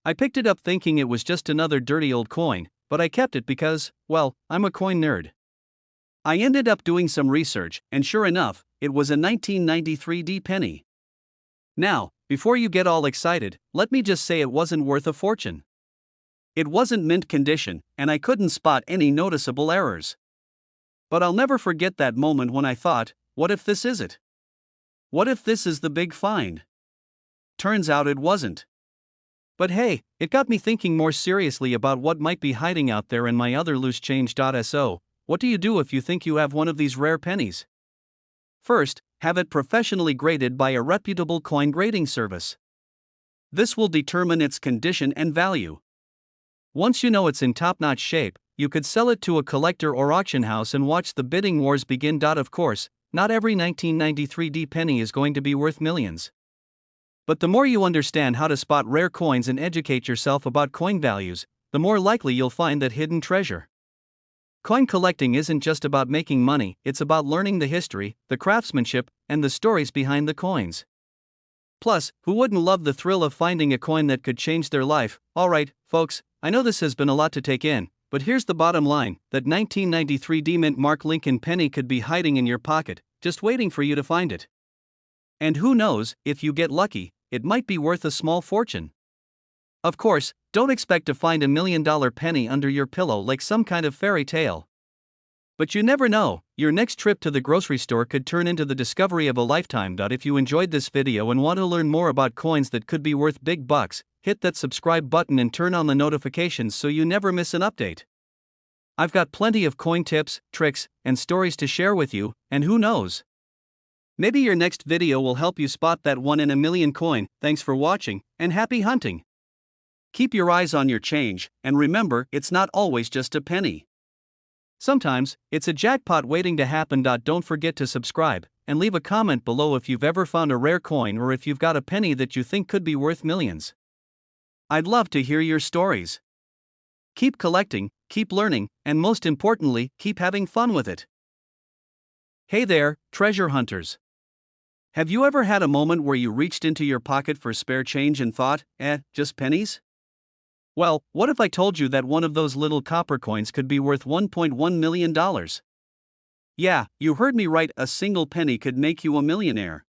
I picked it up thinking it was just another dirty old coin, but I kept it because, well, I'm a coin nerd. I ended up doing some research, and sure enough, it was a 1993 D penny. Now, before you get all excited, let me just say it wasn't worth a fortune. It wasn't mint condition, and I couldn't spot any noticeable errors. But I'll never forget that moment when I thought, what if this is it? What if this is the big find? Turns out it wasn't. But hey, it got me thinking more seriously about what might be hiding out there in my other loose change. So, what do you do if you think you have one of these rare pennies? First, have it professionally graded by a reputable coin grading service. This will determine its condition and value. Once you know it's in top-notch shape, you could sell it to a collector or auction house and watch the bidding wars begin. Of course, not every 1993 D penny is going to be worth millions. But the more you understand how to spot rare coins and educate yourself about coin values, the more likely you'll find that hidden treasure. Coin collecting isn't just about making money, it's about learning the history, the craftsmanship, and the stories behind the coins. Plus, who wouldn't love the thrill of finding a coin that could change their life? Alright, folks, I know this has been a lot to take in, but here's the bottom line, that 1993 D mint mark Lincoln penny could be hiding in your pocket, just waiting for you to find it. And who knows, if you get lucky, it might be worth a small fortune. Of course, don't expect to find $1 million penny under your pillow like some kind of fairy tale. But you never know, your next trip to the grocery store could turn into the discovery of a lifetime. If you enjoyed this video and want to learn more about coins that could be worth big bucks, hit that subscribe button and turn on the notifications so you never miss an update. I've got plenty of coin tips, tricks, and stories to share with you, and who knows? Maybe your next video will help you spot that 1 in a million coin. Thanks for watching, and happy hunting! Keep your eyes on your change, and remember, it's not always just a penny. Sometimes, it's a jackpot waiting to happen. Don't forget to subscribe, and leave a comment below if you've ever found a rare coin or if you've got a penny that you think could be worth millions. I'd love to hear your stories. Keep collecting, keep learning, and most importantly, keep having fun with it. Hey there, treasure hunters. Have you ever had a moment where you reached into your pocket for spare change and thought, just pennies? Well, what if I told you that one of those little copper coins could be worth $1.1 million? Yeah, you heard me right, a single penny could make you a millionaire.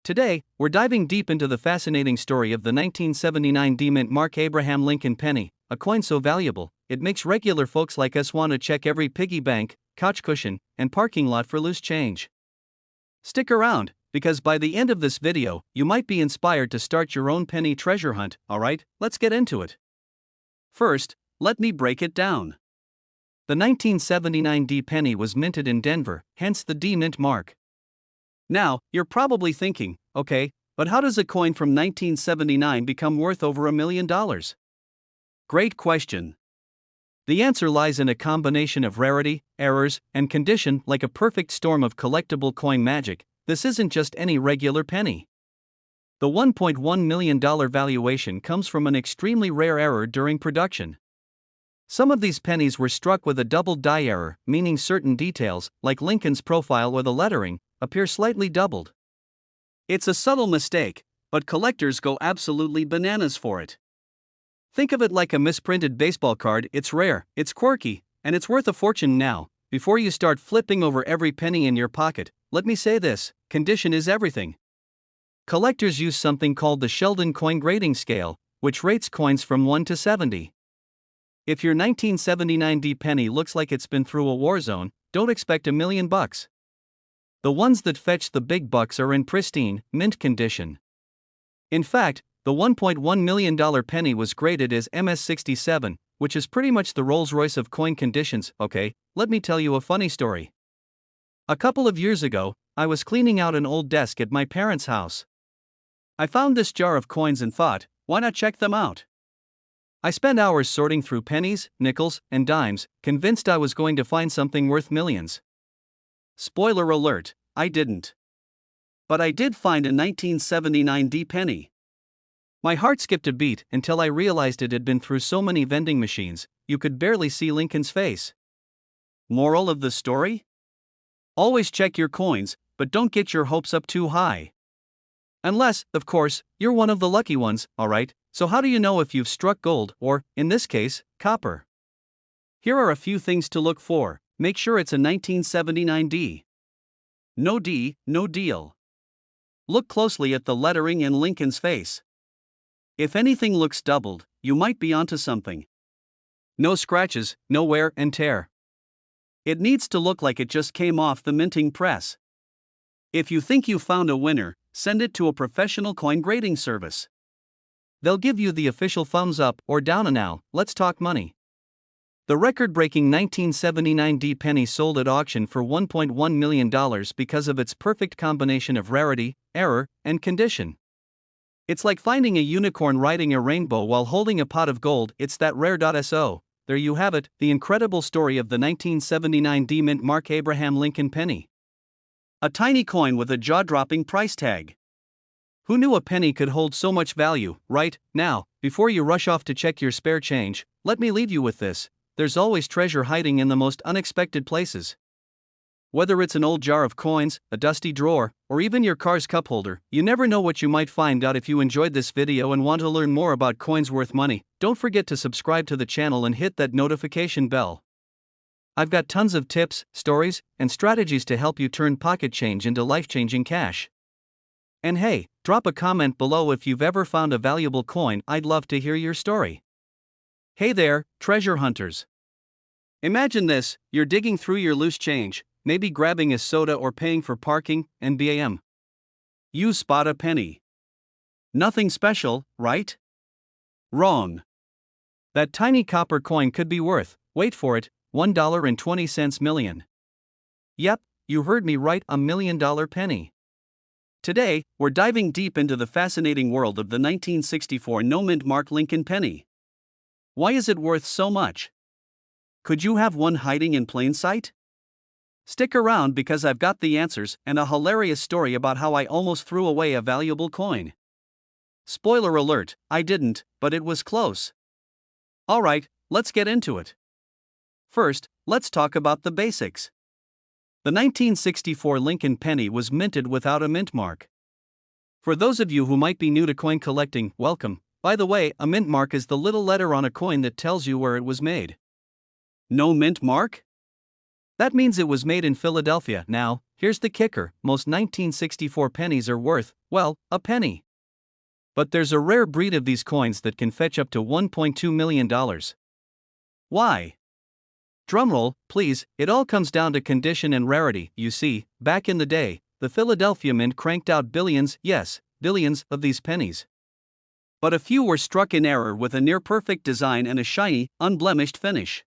Today, we're diving deep into the fascinating story of the 1979 D-Mint Mark Abraham Lincoln penny, a coin so valuable, it makes regular folks like us want to check every piggy bank, couch cushion, and parking lot for loose change. Stick around, because by the end of this video, you might be inspired to start your own penny treasure hunt. Alright, let's get into it. First, let me break it down. The 1979 D penny was minted in Denver, hence the D-Mint mark. Now, you're probably thinking, okay, but how does a coin from 1979 become worth over $1 million? Great question. The answer lies in a combination of rarity, errors, and condition. Like a perfect storm of collectible coin magic, this isn't just any regular penny. The $1.1 million valuation comes from an extremely rare error during production. Some of these pennies were struck with a double die error, meaning certain details, like Lincoln's profile or the lettering, appear slightly doubled. It's a subtle mistake, but collectors go absolutely bananas for it. Think of it like a misprinted baseball card. It's rare, it's quirky, and it's worth a fortune. Now, before you start flipping over every penny in your pocket, let me say this: condition is everything. Collectors use something called the Sheldon coin grading scale, which rates coins from 1 to 70. If your 1979 D penny looks like it's been through a war zone, don't expect $1 million. The ones that fetch the big bucks are in pristine, mint condition. In fact, the $1.1 million penny was graded as MS67, which is pretty much the Rolls-Royce of coin conditions. Okay, let me tell you a funny story. A couple of years ago, I was cleaning out an old desk at my parents' house. I found this jar of coins and thought, why not check them out? I spent hours sorting through pennies, nickels, and dimes, convinced I was going to find something worth millions. Spoiler alert, I didn't. But I did find a 1979 D penny. My heart skipped a beat until I realized it had been through so many vending machines, you could barely see Lincoln's face. Moral of the story? Always check your coins, but don't get your hopes up too high. Unless, of course, you're one of the lucky ones. Alright, so how do you know if you've struck gold, or, in this case, copper? Here are a few things to look for. Make sure it's a 1979 D. No D, no deal. Look closely at the lettering and Lincoln's face. If anything looks doubled, you might be onto something. No scratches, no wear and tear. It needs to look like it just came off the minting press. If you think you found a winner, send it to a professional coin grading service. They'll give you the official thumbs up or down. And now, let's talk money. The record-breaking 1979 D penny sold at auction for $1.1 million because of its perfect combination of rarity, error, and condition. It's like finding a unicorn riding a rainbow while holding a pot of gold. It's that rare. So, there you have it, the incredible story of the 1979 D-Mint Mark Abraham Lincoln penny. A tiny coin with a jaw-dropping price tag. Who knew a penny could hold so much value? Right now, before you rush off to check your spare change, let me leave you with this: there's always treasure hiding in the most unexpected places. Whether it's an old jar of coins, a dusty drawer, or even your car's cup holder, you never know what you might find out. If you enjoyed this video and want to learn more about coins worth money, don't forget to subscribe to the channel and hit that notification bell. I've got tons of tips, stories, and strategies to help you turn pocket change into life-changing cash. And hey, drop a comment below if you've ever found a valuable coin. I'd love to hear your story. Hey there, treasure hunters. Imagine this: you're digging through your loose change, maybe grabbing a soda or paying for parking, and bam! You spot a penny. Nothing special, right? Wrong. That tiny copper coin could be worth, wait for it, $1.20 million. Yep, you heard me right, $1 million penny. Today, we're diving deep into the fascinating world of the 1964 no-mint mark Lincoln penny. Why is it worth so much? Could you have one hiding in plain sight? Stick around because I've got the answers and a hilarious story about how I almost threw away a valuable coin. Spoiler alert, I didn't, but it was close. Alright, let's get into it. First, let's talk about the basics. The 1964 Lincoln penny was minted without a mint mark. For those of you who might be new to coin collecting, welcome. By the way, a mint mark is the little letter on a coin that tells you where it was made. No mint mark? That means it was made in Philadelphia. Now, here's the kicker: most 1964 pennies are worth, well, a penny. But there's a rare breed of these coins that can fetch up to $1.2 million. Why? Drumroll, please. It all comes down to condition and rarity. You see, back in the day, the Philadelphia Mint cranked out billions, yes, billions, of these pennies. But a few were struck in error with a near-perfect design and a shiny, unblemished finish.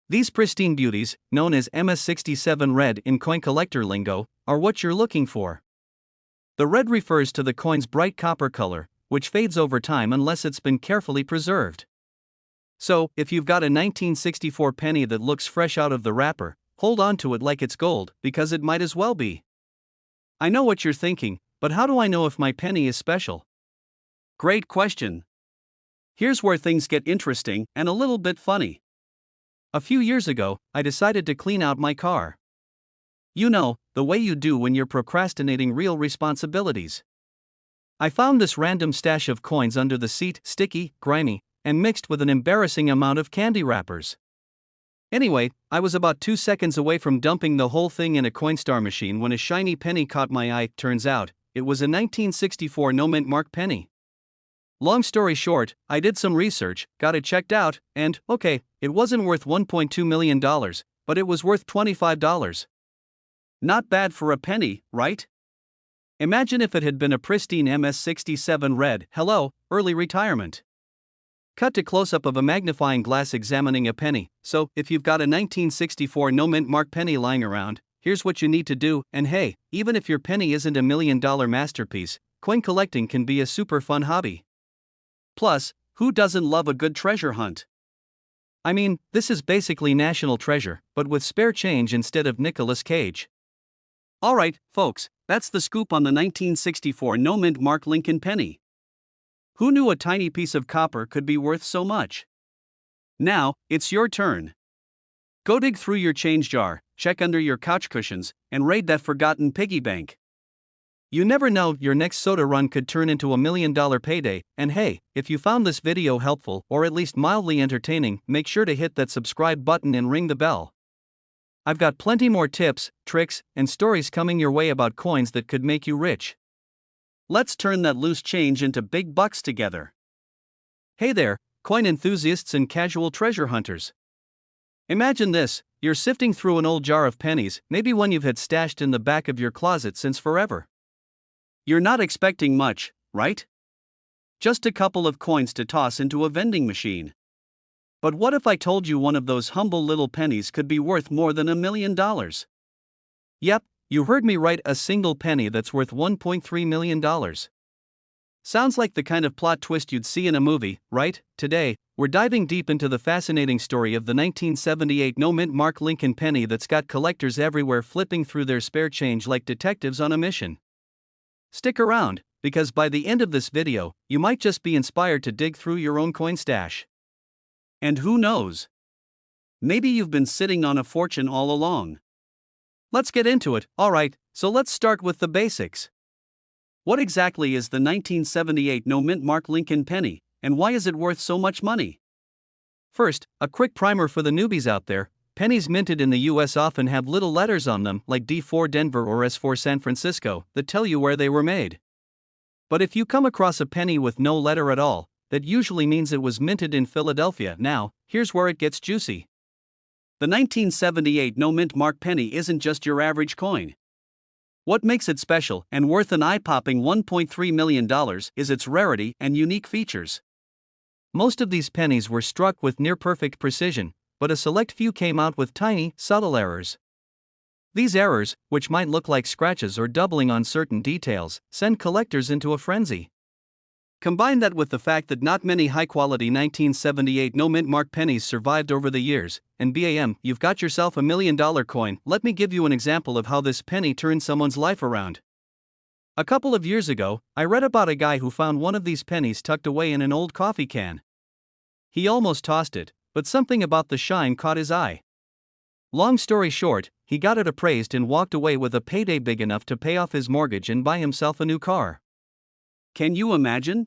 These pristine beauties, known as MS-67 red in coin collector lingo, are what you're looking for. The red refers to the coin's bright copper color, which fades over time unless it's been carefully preserved. So, if you've got a 1964 penny that looks fresh out of the wrapper, hold on to it like it's gold, because it might as well be. I know what you're thinking, but how do I know if my penny is special? Great question. Here's where things get interesting and a little bit funny. A few years ago, I decided to clean out my car. You know, the way you do when you're procrastinating real responsibilities. I found this random stash of coins under the seat, sticky, grimy, and mixed with an embarrassing amount of candy wrappers. Anyway, I was about 2 seconds away from dumping the whole thing in a Coinstar machine when a shiny penny caught my eye. Turns out, it was a 1964 no-mint mark penny. Long story short, I did some research, got it checked out, and, okay, it wasn't worth $1.2 million, but it was worth $25. Not bad for a penny, right? Imagine if it had been a pristine MS-67 red, hello, early retirement. Cut to close-up of a magnifying glass examining a penny. So, if you've got a 1964 no-mint mark penny lying around, here's what you need to do. And hey, even if your penny isn't a $1 million masterpiece, coin collecting can be a super fun hobby. Plus, who doesn't love a good treasure hunt? I mean, this is basically national treasure, but with spare change instead of Nicolas Cage. Alright, folks, that's the scoop on the 1964 no-mint mark Lincoln penny. Who knew a tiny piece of copper could be worth so much? Now, it's your turn. Go dig through your change jar, check under your couch cushions, and raid that forgotten piggy bank. You never know, your next soda run could turn into $1 million payday. And hey, if you found this video helpful or at least mildly entertaining, make sure to hit that subscribe button and ring the bell. I've got plenty more tips, tricks, and stories coming your way about coins that could make you rich. Let's turn that loose change into big bucks together. Hey there, coin enthusiasts and casual treasure hunters. Imagine this: you're sifting through an old jar of pennies, maybe one you've had stashed in the back of your closet since forever. You're not expecting much, right? Just a couple of coins to toss into a vending machine. But what if I told you one of those humble little pennies could be worth more than $1 million? Yep, you heard me right, a single penny that's worth $1.3 million. Sounds like the kind of plot twist you'd see in a movie, right? Today, we're diving deep into the fascinating story of the 1978 no-mint mark Lincoln penny that's got collectors everywhere flipping through their spare change like detectives on a mission. Stick around, because by the end of this video, you might just be inspired to dig through your own coin stash. And who knows? Maybe you've been sitting on a fortune all along. Let's get into it. Alright, so let's start with the basics. What exactly is the 1978 no-mint mark Lincoln penny, and why is it worth so much money? First, a quick primer for the newbies out there. Pennies minted in the U.S. often have little letters on them, like D4 Denver or S4 San Francisco, that tell you where they were made. But if you come across a penny with no letter at all, that usually means it was minted in Philadelphia. Now, here's where it gets juicy. The 1978 no mint mark penny isn't just your average coin. What makes it special and worth an eye-popping $1.3 million is its rarity and unique features. Most of these pennies were struck with near-perfect precision, but a select few came out with tiny, subtle errors. These errors, which might look like scratches or doubling on certain details, send collectors into a frenzy. Combine that with the fact that not many high-quality 1978 no mint mark pennies survived over the years, and bam, you've got yourself a $1 million coin. Let me give you an example of how this penny turned someone's life around. A couple of years ago, I read about a guy who found one of these pennies tucked away in an old coffee can. He almost tossed it, but something about the shine caught his eye. Long story short, he got it appraised and walked away with a payday big enough to pay off his mortgage and buy himself a new car. Can you imagine?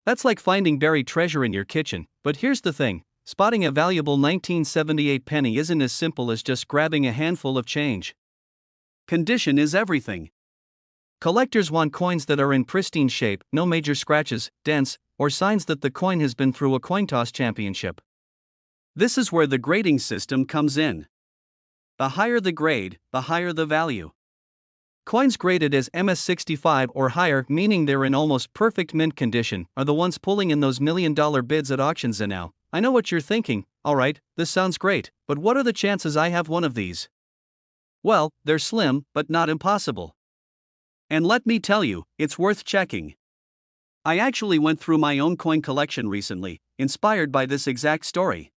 That's like finding buried treasure in your kitchen, but here's the thing, spotting a valuable 1978 penny isn't as simple as just grabbing a handful of change. Condition is everything. Collectors want coins that are in pristine shape, no major scratches, dents, or signs that the coin has been through a coin toss championship. This is where the grading system comes in. The higher the grade, the higher the value. Coins graded as MS65 or higher, meaning they're in almost perfect mint condition, are the ones pulling in those $1 million bids at auctions. And now, I know what you're thinking, alright, this sounds great, but what are the chances I have one of these? Well, they're slim, but not impossible. And let me tell you, it's worth checking. I actually went through my own coin collection recently, inspired by this exact story.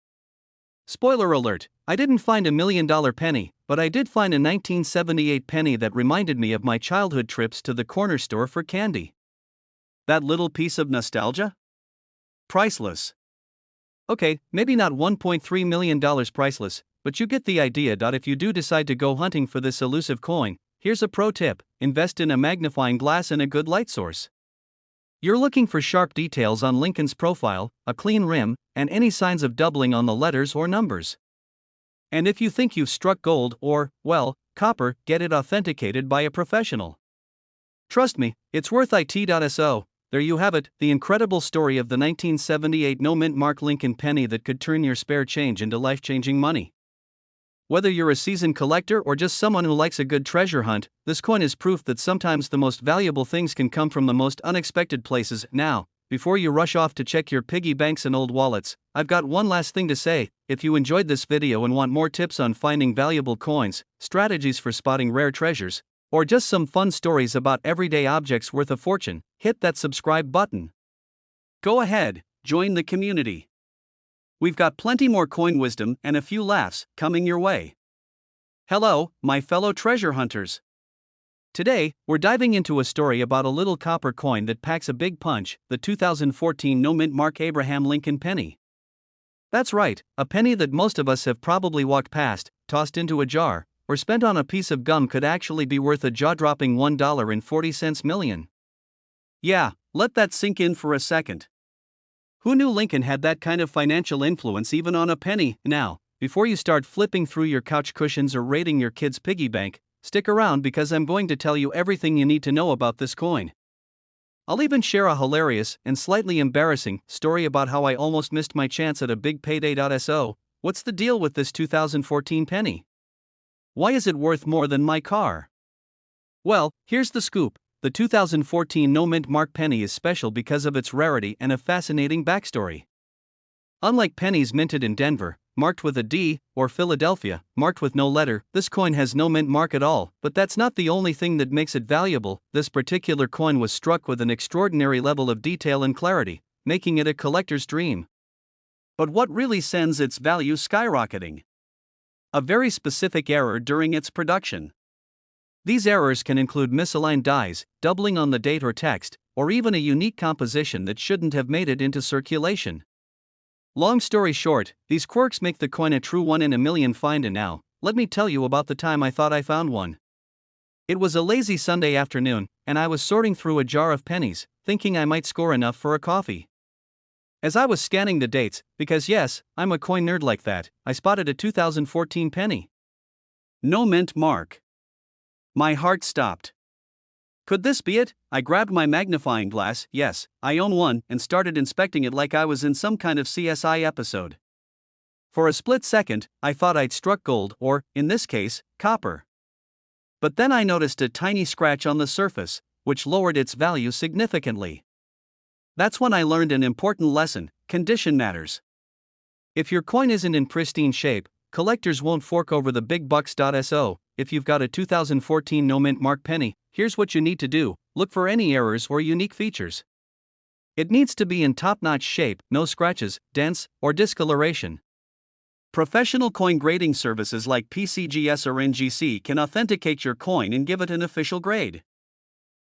Spoiler alert, I didn't find a $1 million penny, but I did find a 1978 penny that reminded me of my childhood trips to the corner store for candy. That little piece of nostalgia? Priceless. Okay, maybe not $1.3 million priceless, but you get the idea. If you do decide to go hunting for this elusive coin, here's a pro tip: invest in a magnifying glass and a good light source. You're looking for sharp details on Lincoln's profile, a clean rim, and any signs of doubling on the letters or numbers. And if you think you've struck gold or, well, copper, get it authenticated by a professional. Trust me, it's worth it. There you have it, the incredible story of the 1978 no mint mark Lincoln penny that could turn your spare change into life-changing money. Whether you're a seasoned collector or just someone who likes a good treasure hunt, this coin is proof that sometimes the most valuable things can come from the most unexpected places. Now, before you rush off to check your piggy banks and old wallets, I've got one last thing to say. If you enjoyed this video and want more tips on finding valuable coins, strategies for spotting rare treasures, or just some fun stories about everyday objects worth a fortune, hit that subscribe button. Go ahead, join the community. We've got plenty more coin wisdom and a few laughs coming your way. Hello, my fellow treasure hunters. Today, we're diving into a story about a little copper coin that packs a big punch, the 2014 no mint mark Abraham Lincoln penny. That's right, a penny that most of us have probably walked past, tossed into a jar, or spent on a piece of gum could actually be worth a jaw-dropping $1.40 million. Yeah, let that sink in for a second. Who knew Lincoln had that kind of financial influence even on a penny? Now, before you start flipping through your couch cushions or raiding your kid's piggy bank, stick around because I'm going to tell you everything you need to know about this coin. I'll even share a hilarious and slightly embarrassing story about how I almost missed my chance at a big payday. So, what's the deal with this 2014 penny? Why is it worth more than my car? Well, here's the scoop. The 2014 no mint mark penny is special because of its rarity and a fascinating backstory. Unlike pennies minted in Denver, marked with a D, or Philadelphia, marked with no letter, this coin has no mint mark at all. But that's not the only thing that makes it valuable. This particular coin was struck with an extraordinary level of detail and clarity, making it a collector's dream. But what really sends its value skyrocketing? A very specific error during its production. These errors can include misaligned dies, doubling on the date or text, or even a unique composition that shouldn't have made it into circulation. Long story short, these quirks make the coin a true one in a million find. And now, let me tell you about the time I thought I found one. It was a lazy Sunday afternoon, and I was sorting through a jar of pennies, thinking I might score enough for a coffee. As I was scanning the dates, because yes, I'm a coin nerd like that, I spotted a 2014 penny. No mint mark. My heart stopped. Could this be it? I grabbed my magnifying glass, yes, I own one, and started inspecting it like I was in some kind of CSI episode. For a split second, I thought I'd struck gold or, in this case, copper. But then I noticed a tiny scratch on the surface, which lowered its value significantly. That's when I learned an important lesson: condition matters. If your coin isn't in pristine shape, collectors won't fork over the big bucks. So, if you've got a 2014 no mint mark penny, here's what you need to do: look for any errors or unique features. It needs to be in top-notch shape, no scratches, dents, or discoloration. Professional coin grading services like PCGS or NGC can authenticate your coin and give it an official grade.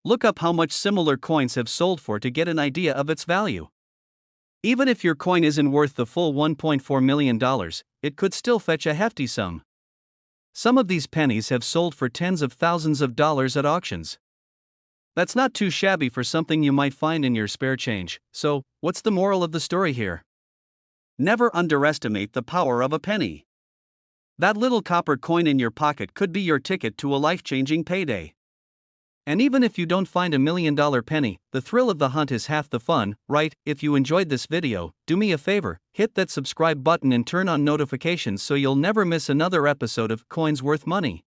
Look up how much similar coins have sold for to get an idea of its value. Even if your coin isn't worth the full $1.4 million, it could still fetch a hefty sum. Some of these pennies have sold for tens of thousands of dollars at auctions. That's not too shabby for something you might find in your spare change. So, what's the moral of the story here? Never underestimate the power of a penny. That little copper coin in your pocket could be your ticket to a life-changing payday. And even if you don't find $1 million penny, the thrill of the hunt is half the fun, right? If you enjoyed this video, do me a favor, hit that subscribe button and turn on notifications so you'll never miss another episode of Coins Worth Money.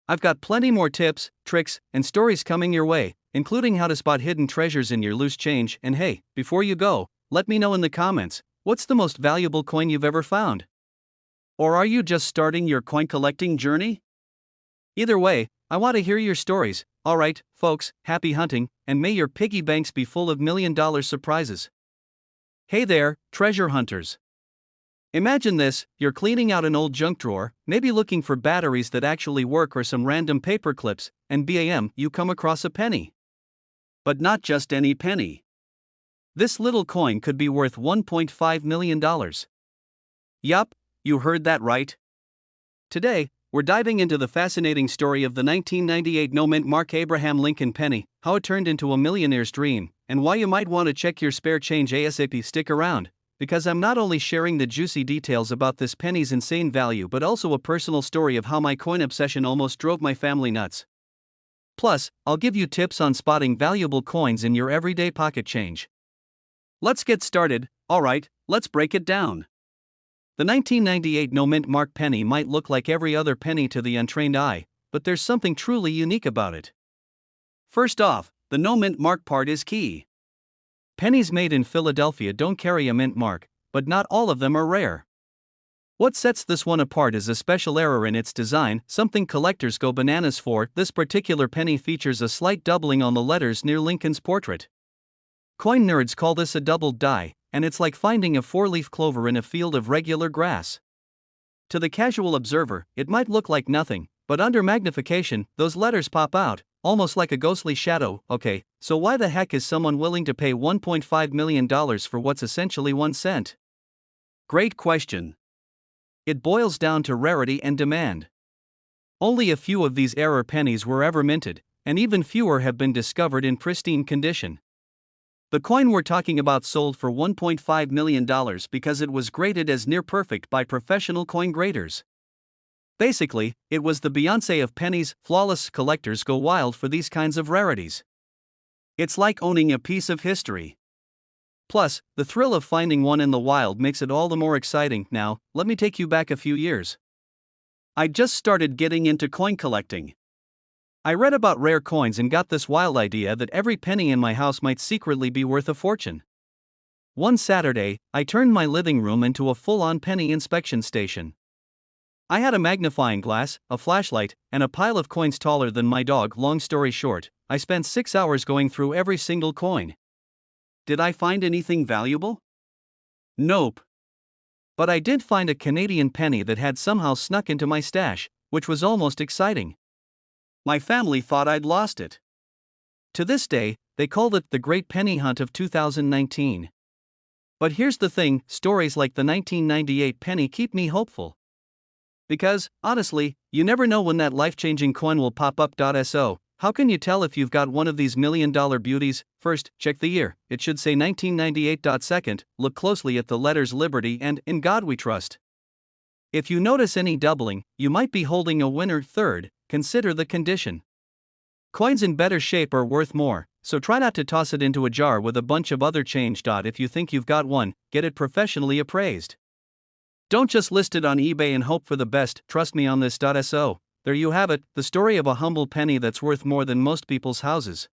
I've got plenty more tips, tricks, and stories coming your way, including how to spot hidden treasures in your loose change. And hey, before you go, let me know in the comments, what's the most valuable coin you've ever found? Or are you just starting your coin collecting journey? Either way, I want to hear your stories. Alright, folks, happy hunting, and may your piggy banks be full of $1 million surprises. Hey there, treasure hunters. Imagine this: you're cleaning out an old junk drawer, maybe looking for batteries that actually work or some random paper clips, and bam, you come across a penny. But not just any penny. This little coin could be worth $1.5 million. Yup, you heard that right. Today, we're diving into the fascinating story of the 1998 no mint mark Abraham Lincoln penny, how it turned into a millionaire's dream, and why you might want to check your spare change ASAP. Stick around, because I'm not only sharing the juicy details about this penny's insane value but also a personal story of how my coin obsession almost drove my family nuts. Plus, I'll give you tips on spotting valuable coins in your everyday pocket change. Let's get started. Alright, let's break it down. The 1998 no mint mark penny might look like every other penny to the untrained eye, but there's something truly unique about it. First off, the no mint mark part is key. Pennies made in Philadelphia don't carry a mint mark, but not all of them are rare. What sets this one apart is a special error in its design, something collectors go bananas for. This particular penny features a slight doubling on the letters near Lincoln's portrait. Coin nerds call this a doubled die, and it's like finding a four-leaf clover in a field of regular grass. To the casual observer, it might look like nothing, but under magnification, those letters pop out, almost like a ghostly shadow. Okay, so why the heck is someone willing to pay $1.5 million for what's essentially 1 cent? Great question. It boils down to rarity and demand. Only a few of these error pennies were ever minted, and even fewer have been discovered in pristine condition. The coin we're talking about sold for $1.5 million because it was graded as near perfect by professional coin graders. Basically, it was the Beyoncé of pennies. Flawless collectors go wild for these kinds of rarities. It's like owning a piece of history. Plus, the thrill of finding one in the wild makes it all the more exciting. Now, let me take you back a few years. I just started getting into coin collecting. I read about rare coins and got this wild idea that every penny in my house might secretly be worth a fortune. One Saturday, I turned my living room into a full-on penny inspection station. I had a magnifying glass, a flashlight, and a pile of coins taller than my dog. Long story short, I spent 6 hours going through every single coin. Did I find anything valuable? Nope. But I did find a Canadian penny that had somehow snuck into my stash, which was almost exciting. My family thought I'd lost it. To this day, they called it the Great Penny Hunt of 2019. But here's the thing: stories like the 1998 penny keep me hopeful. Because, honestly, you never know when that life-changing coin will pop up. So, how can you tell if you've got one of these million-dollar beauties? First, check the year. It should say 1998. Second, look closely at the letters Liberty and In God We Trust. If you notice any doubling, you might be holding a winner. Third, consider the condition. Coins in better shape are worth more, so try not to toss it into a jar with a bunch of other change. If you think you've got one, get it professionally appraised. Don't just list it on eBay and hope for the best, trust me on this. So, there you have it, the story of a humble penny that's worth more than most people's houses.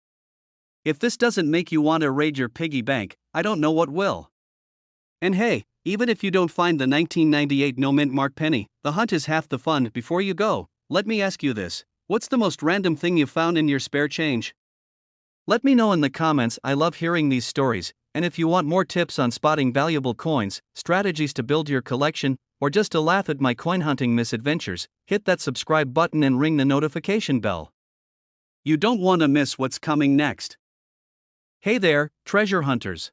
If this doesn't make you want to raid your piggy bank, I don't know what will. And hey, even if you don't find the 1998 no mint mark penny, the hunt is half the fun. Before you go, let me ask you this: what's the most random thing you found in your spare change? Let me know in the comments. I love hearing these stories, and if you want more tips on spotting valuable coins, strategies to build your collection, or just to laugh at my coin hunting misadventures, hit that subscribe button and ring the notification bell. You don't want to miss what's coming next. Hey there, treasure hunters.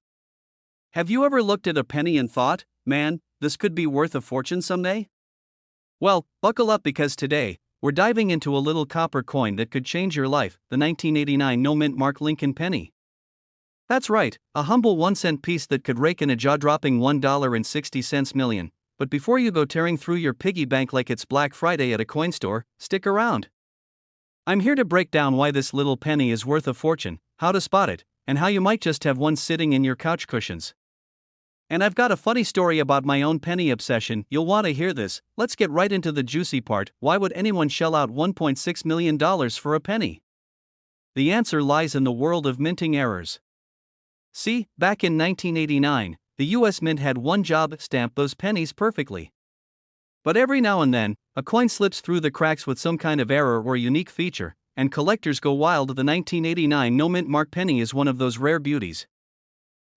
Have you ever looked at a penny and thought, man, this could be worth a fortune someday? Well, buckle up because today, we're diving into a little copper coin that could change your life, the 1989 no mint mark Lincoln penny. That's right, a humble 1-cent piece that could rake in a jaw-dropping $1.60 million. But before you go tearing through your piggy bank like it's Black Friday at a coin store, stick around. I'm here to break down why this little penny is worth a fortune, how to spot it, and how you might just have one sitting in your couch cushions. And I've got a funny story about my own penny obsession. You'll want to hear this. Let's get right into the juicy part. Why would anyone shell out $1.6 million for a penny? The answer lies in the world of minting errors. See, back in 1989, the U.S. Mint had one job: stamp those pennies perfectly. But every now and then, a coin slips through the cracks with some kind of error or unique feature, and collectors go wild. The 1989 no mint mark penny is one of those rare beauties.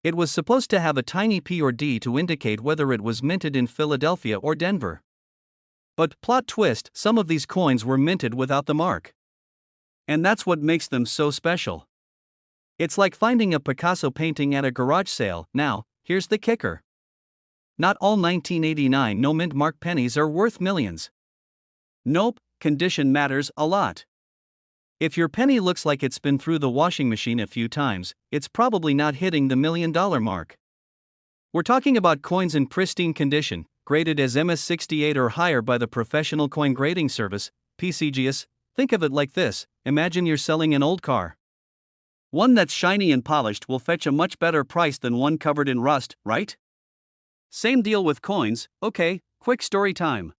It was supposed to have a tiny P or D to indicate whether it was minted in Philadelphia or Denver. But plot twist, some of these coins were minted without the mark. And that's what makes them so special. It's like finding a Picasso painting at a garage sale. Now, here's the kicker. Not all 1989 no mint mark pennies are worth millions. Nope, condition matters a lot. If your penny looks like it's been through the washing machine a few times, it's probably not hitting the $1 million mark. We're talking about coins in pristine condition, graded as MS68 or higher by the Professional Coin Grading Service, PCGS. Think of it like this: imagine you're selling an old car. One that's shiny and polished will fetch a much better price than one covered in rust, right? Same deal with coins. Okay, quick story time.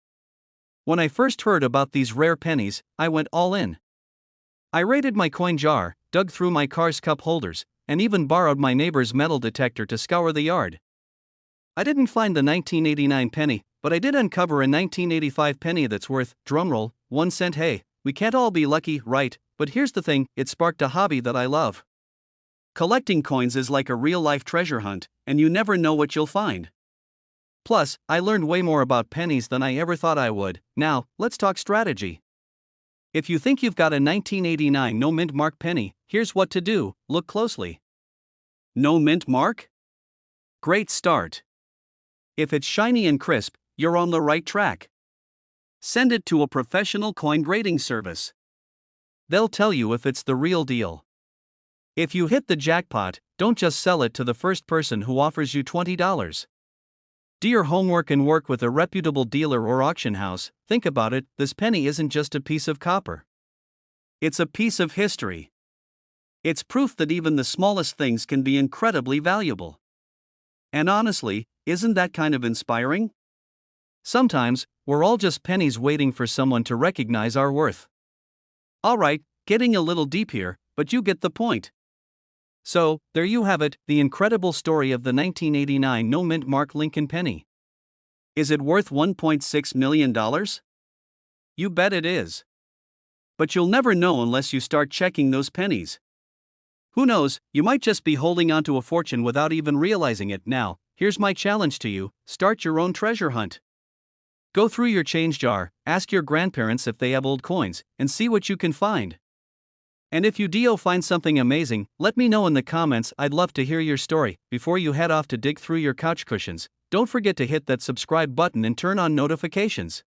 When I first heard about these rare pennies, I went all in. I raided my coin jar, dug through my car's cup holders, and even borrowed my neighbor's metal detector to scour the yard. I didn't find the 1989 penny, but I did uncover a 1985 penny that's worth, drumroll, 1 cent. Hey, we can't all be lucky, right? But here's the thing, it sparked a hobby that I love. Collecting coins is like a real-life treasure hunt, and you never know what you'll find. Plus, I learned way more about pennies than I ever thought I would. Now, let's talk strategy. If you think you've got a 1989 no mint mark penny, here's what to do: look closely. No mint mark? Great start. If it's shiny and crisp, you're on the right track. Send it to a professional coin grading service. They'll tell you if it's the real deal. If you hit the jackpot, don't just sell it to the first person who offers you $20. Do your homework and work with a reputable dealer or auction house. Think about it, this penny isn't just a piece of copper. It's a piece of history. It's proof that even the smallest things can be incredibly valuable. And honestly, isn't that kind of inspiring? Sometimes, we're all just pennies waiting for someone to recognize our worth. Alright, getting a little deep here, but you get the point. So, there you have it, the incredible story of the 1989 no mint mark Lincoln penny. Is it worth $1.6 million? You bet it is. But you'll never know unless you start checking those pennies. Who knows, you might just be holding onto a fortune without even realizing it. Now, here's my challenge to you: start your own treasure hunt. Go through your change jar, ask your grandparents if they have old coins, and see what you can find. And if you find something amazing, let me know in the comments. I'd love to hear your story. Before you head off to dig through your couch cushions, don't forget to hit that subscribe button and turn on notifications.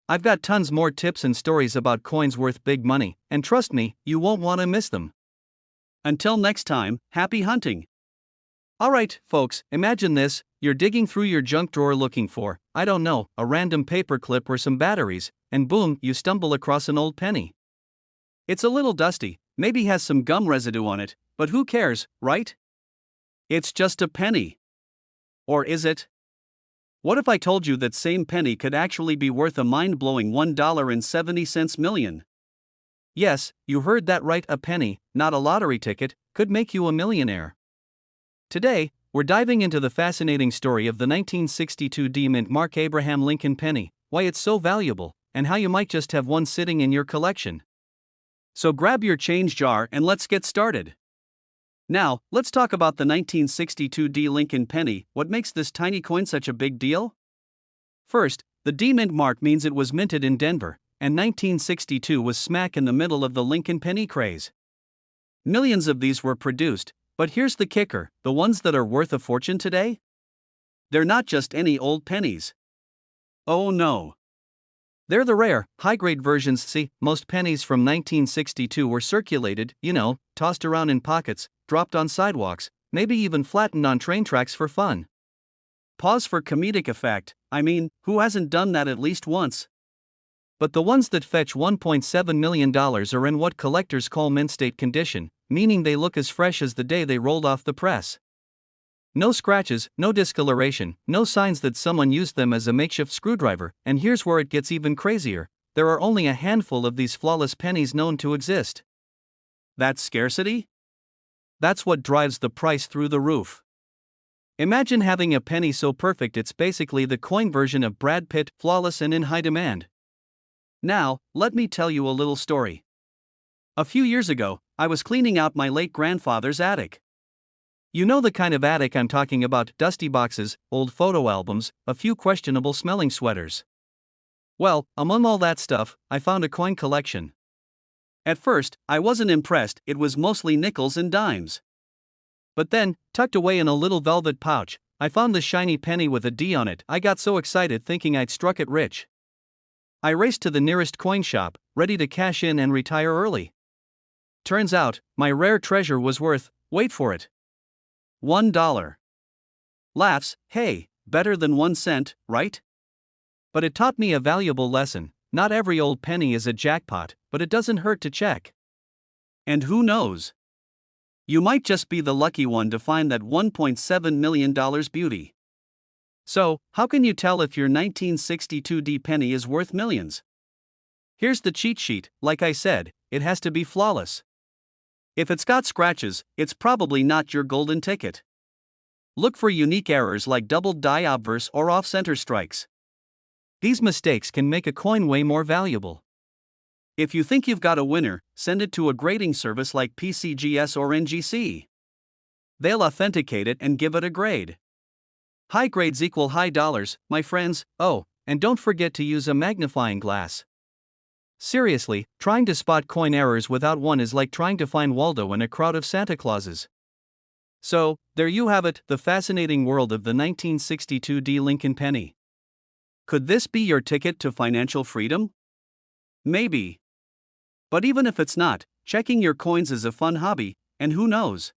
I've got tons more tips and stories about coins worth big money, and trust me, you won't want to miss them. Until next time, happy hunting! Alright, folks, imagine this: you're digging through your junk drawer looking for, I don't know, a random paperclip or some batteries, and boom, you stumble across an old penny. It's a little dusty, maybe has some gum residue on it, but who cares, right? It's just a penny. Or is it? What if I told you that same penny could actually be worth a mind-blowing $1.70 million? Yes, you heard that right, a penny, not a lottery ticket, could make you a millionaire. Today, we're diving into the fascinating story of the 1962 D-Mint Mark Abraham Lincoln penny, why it's so valuable, and how you might just have one sitting in your collection. So grab your change jar and let's get started. Now, let's talk about the 1962 D Lincoln penny. What makes this tiny coin such a big deal? First, the D-Mint mark means it was minted in Denver, and 1962 was smack in the middle of the Lincoln penny craze. Millions of these were produced, but here's the kicker: the ones that are worth a fortune today? They're not just any old pennies. Oh no. They're the rare, high-grade versions. See, most pennies from 1962 were circulated, tossed around in pockets, dropped on sidewalks, maybe even flattened on train tracks for fun. Pause for comedic effect. I mean, who hasn't done that at least once? But the ones that fetch $1.7 million are in what collectors call mint state condition, meaning they look as fresh as the day they rolled off the press. No scratches, no discoloration, no signs that someone used them as a makeshift screwdriver, and here's where it gets even crazier: there are only a handful of these flawless pennies known to exist. That's scarcity? That's what drives the price through the roof. Imagine having a penny so perfect it's basically the coin version of Brad Pitt, flawless and in high demand. Now, let me tell you a little story. A few years ago, I was cleaning out my late grandfather's attic. You know the kind of attic I'm talking about: dusty boxes, old photo albums, a few questionable smelling sweaters. Well, among all that stuff, I found a coin collection. At first, I wasn't impressed. It was mostly nickels and dimes. But then, tucked away in a little velvet pouch, I found the shiny penny with a D on it. I got so excited thinking I'd struck it rich. I raced to the nearest coin shop, ready to cash in and retire early. Turns out, my rare treasure was worth, wait for it, $1. Laughs, hey, better than 1 cent, right? But it taught me a valuable lesson: not every old penny is a jackpot, but it doesn't hurt to check. And who knows? You might just be the lucky one to find that $1.7 million beauty. So, how can you tell if your 1962 D penny is worth millions? Here's the cheat sheet. Like I said, it has to be flawless. If it's got scratches, it's probably not your golden ticket. Look for unique errors like doubled die obverse or off-center strikes. These mistakes can make a coin way more valuable. If you think you've got a winner, send it to a grading service like PCGS or NGC. They'll authenticate it and give it a grade. High grades equal high dollars, my friends. Oh, and don't forget to use a magnifying glass. Seriously, trying to spot coin errors without one is like trying to find Waldo in a crowd of Santa Clauses. So, there you have it, the fascinating world of the 1962 D Lincoln penny. Could this be your ticket to financial freedom? Maybe. But even if it's not, checking your coins is a fun hobby, and who knows?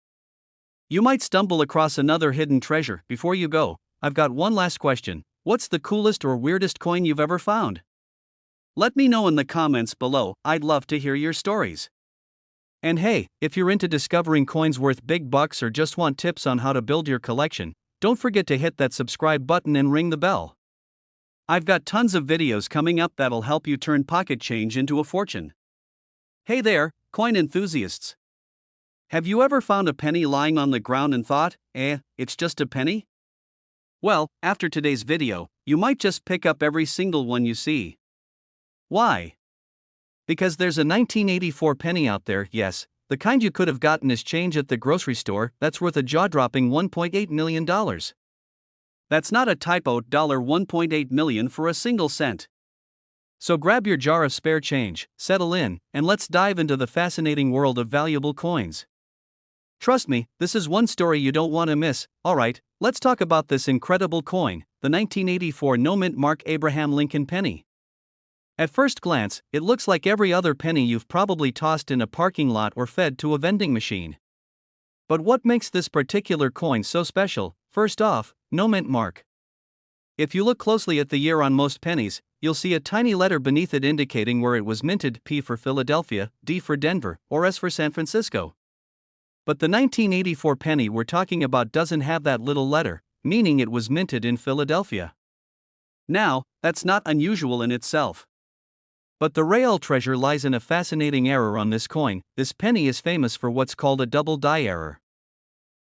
You might stumble across another hidden treasure. Before you go, I've got one last question. What's the coolest or weirdest coin you've ever found? Let me know in the comments below. I'd love to hear your stories. And hey, if you're into discovering coins worth big bucks or just want tips on how to build your collection, don't forget to hit that subscribe button and ring the bell. I've got tons of videos coming up that'll help you turn pocket change into a fortune. Hey there, coin enthusiasts. Have you ever found a penny lying on the ground and thought, it's just a penny? Well, after today's video, you might just pick up every single one you see. Why? Because there's a 1984 penny out there, yes, the kind you could have gotten as change at the grocery store, that's worth a jaw-dropping $1.8 million. That's not a typo, $1.8 million for a single cent. So grab your jar of spare change, settle in, and let's dive into the fascinating world of valuable coins. Trust me, this is one story you don't want to miss. Alright, let's talk about this incredible coin, the 1984 no-mint Mark Abraham Lincoln penny. At first glance, it looks like every other penny you've probably tossed in a parking lot or fed to a vending machine. But what makes this particular coin so special? First off, no-mint mark. If you look closely at the year on most pennies, you'll see a tiny letter beneath it indicating where it was minted: P for Philadelphia, D for Denver, or S for San Francisco. But the 1984 penny we're talking about doesn't have that little letter, meaning it was minted in Philadelphia. Now, that's not unusual in itself. But the real treasure lies in a fascinating error on this coin. This penny is famous for what's called a double die error.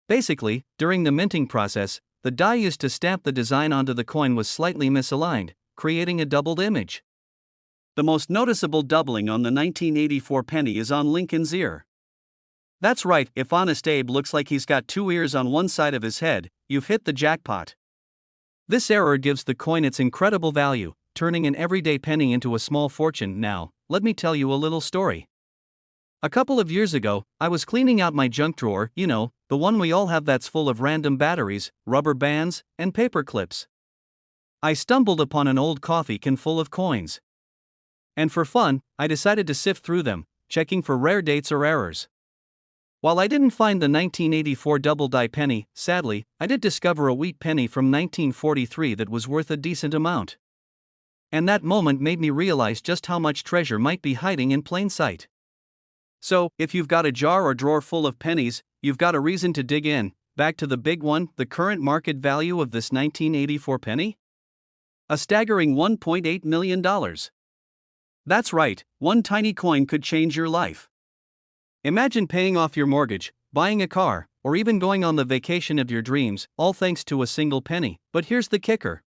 Basically, during the minting process, the die used to stamp the design onto the coin was slightly misaligned, creating a doubled image. The most noticeable doubling on the 1984 penny is on Lincoln's ear. That's right, if Honest Abe looks like he's got two ears on one side of his head, you've hit the jackpot. This error gives the coin its incredible value, turning an everyday penny into a small fortune. Now, let me tell you a little story. A couple of years ago, I was cleaning out my junk drawer, the one we all have that's full of random batteries, rubber bands, and paper clips. I stumbled upon an old coffee can full of coins. And for fun, I decided to sift through them, checking for rare dates or errors. While I didn't find the 1984 double die penny, sadly, I did discover a wheat penny from 1943 that was worth a decent amount. And that moment made me realize just how much treasure might be hiding in plain sight. So, if you've got a jar or drawer full of pennies, you've got a reason to dig in. Back to the big one, the current market value of this 1984 penny? A staggering $1.8 million. That's right, one tiny coin could change your life. Imagine paying off your mortgage, buying a car, or even going on the vacation of your dreams, all thanks to a single penny. But here's the kicker.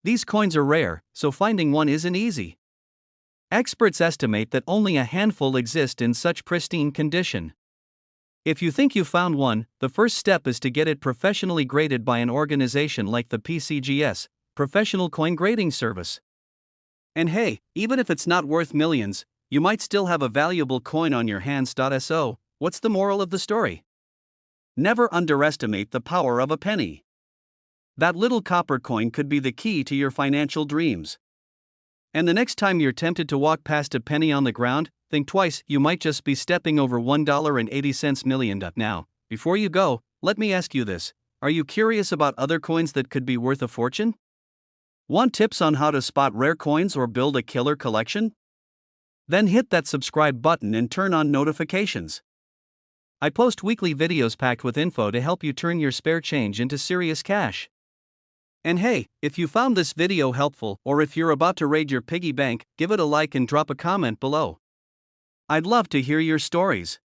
These coins are rare, so finding one isn't easy. Experts estimate that only a handful exist in such pristine condition. If you think you found one, the first step is to get it professionally graded by an organization like the PCGS, Professional Coin Grading Service. And hey, even if it's not worth millions, you might still have a valuable coin on your hands. So, what's the moral of the story? Never underestimate the power of a penny. That little copper coin could be the key to your financial dreams. And the next time you're tempted to walk past a penny on the ground, think twice, you might just be stepping over $1.80 million. Now, before you go, let me ask you this. Are you curious about other coins that could be worth a fortune? Want tips on how to spot rare coins or build a killer collection? Then hit that subscribe button and turn on notifications. I post weekly videos packed with info to help you turn your spare change into serious cash. And hey, if you found this video helpful, or if you're about to raid your piggy bank, give it a like and drop a comment below. I'd love to hear your stories.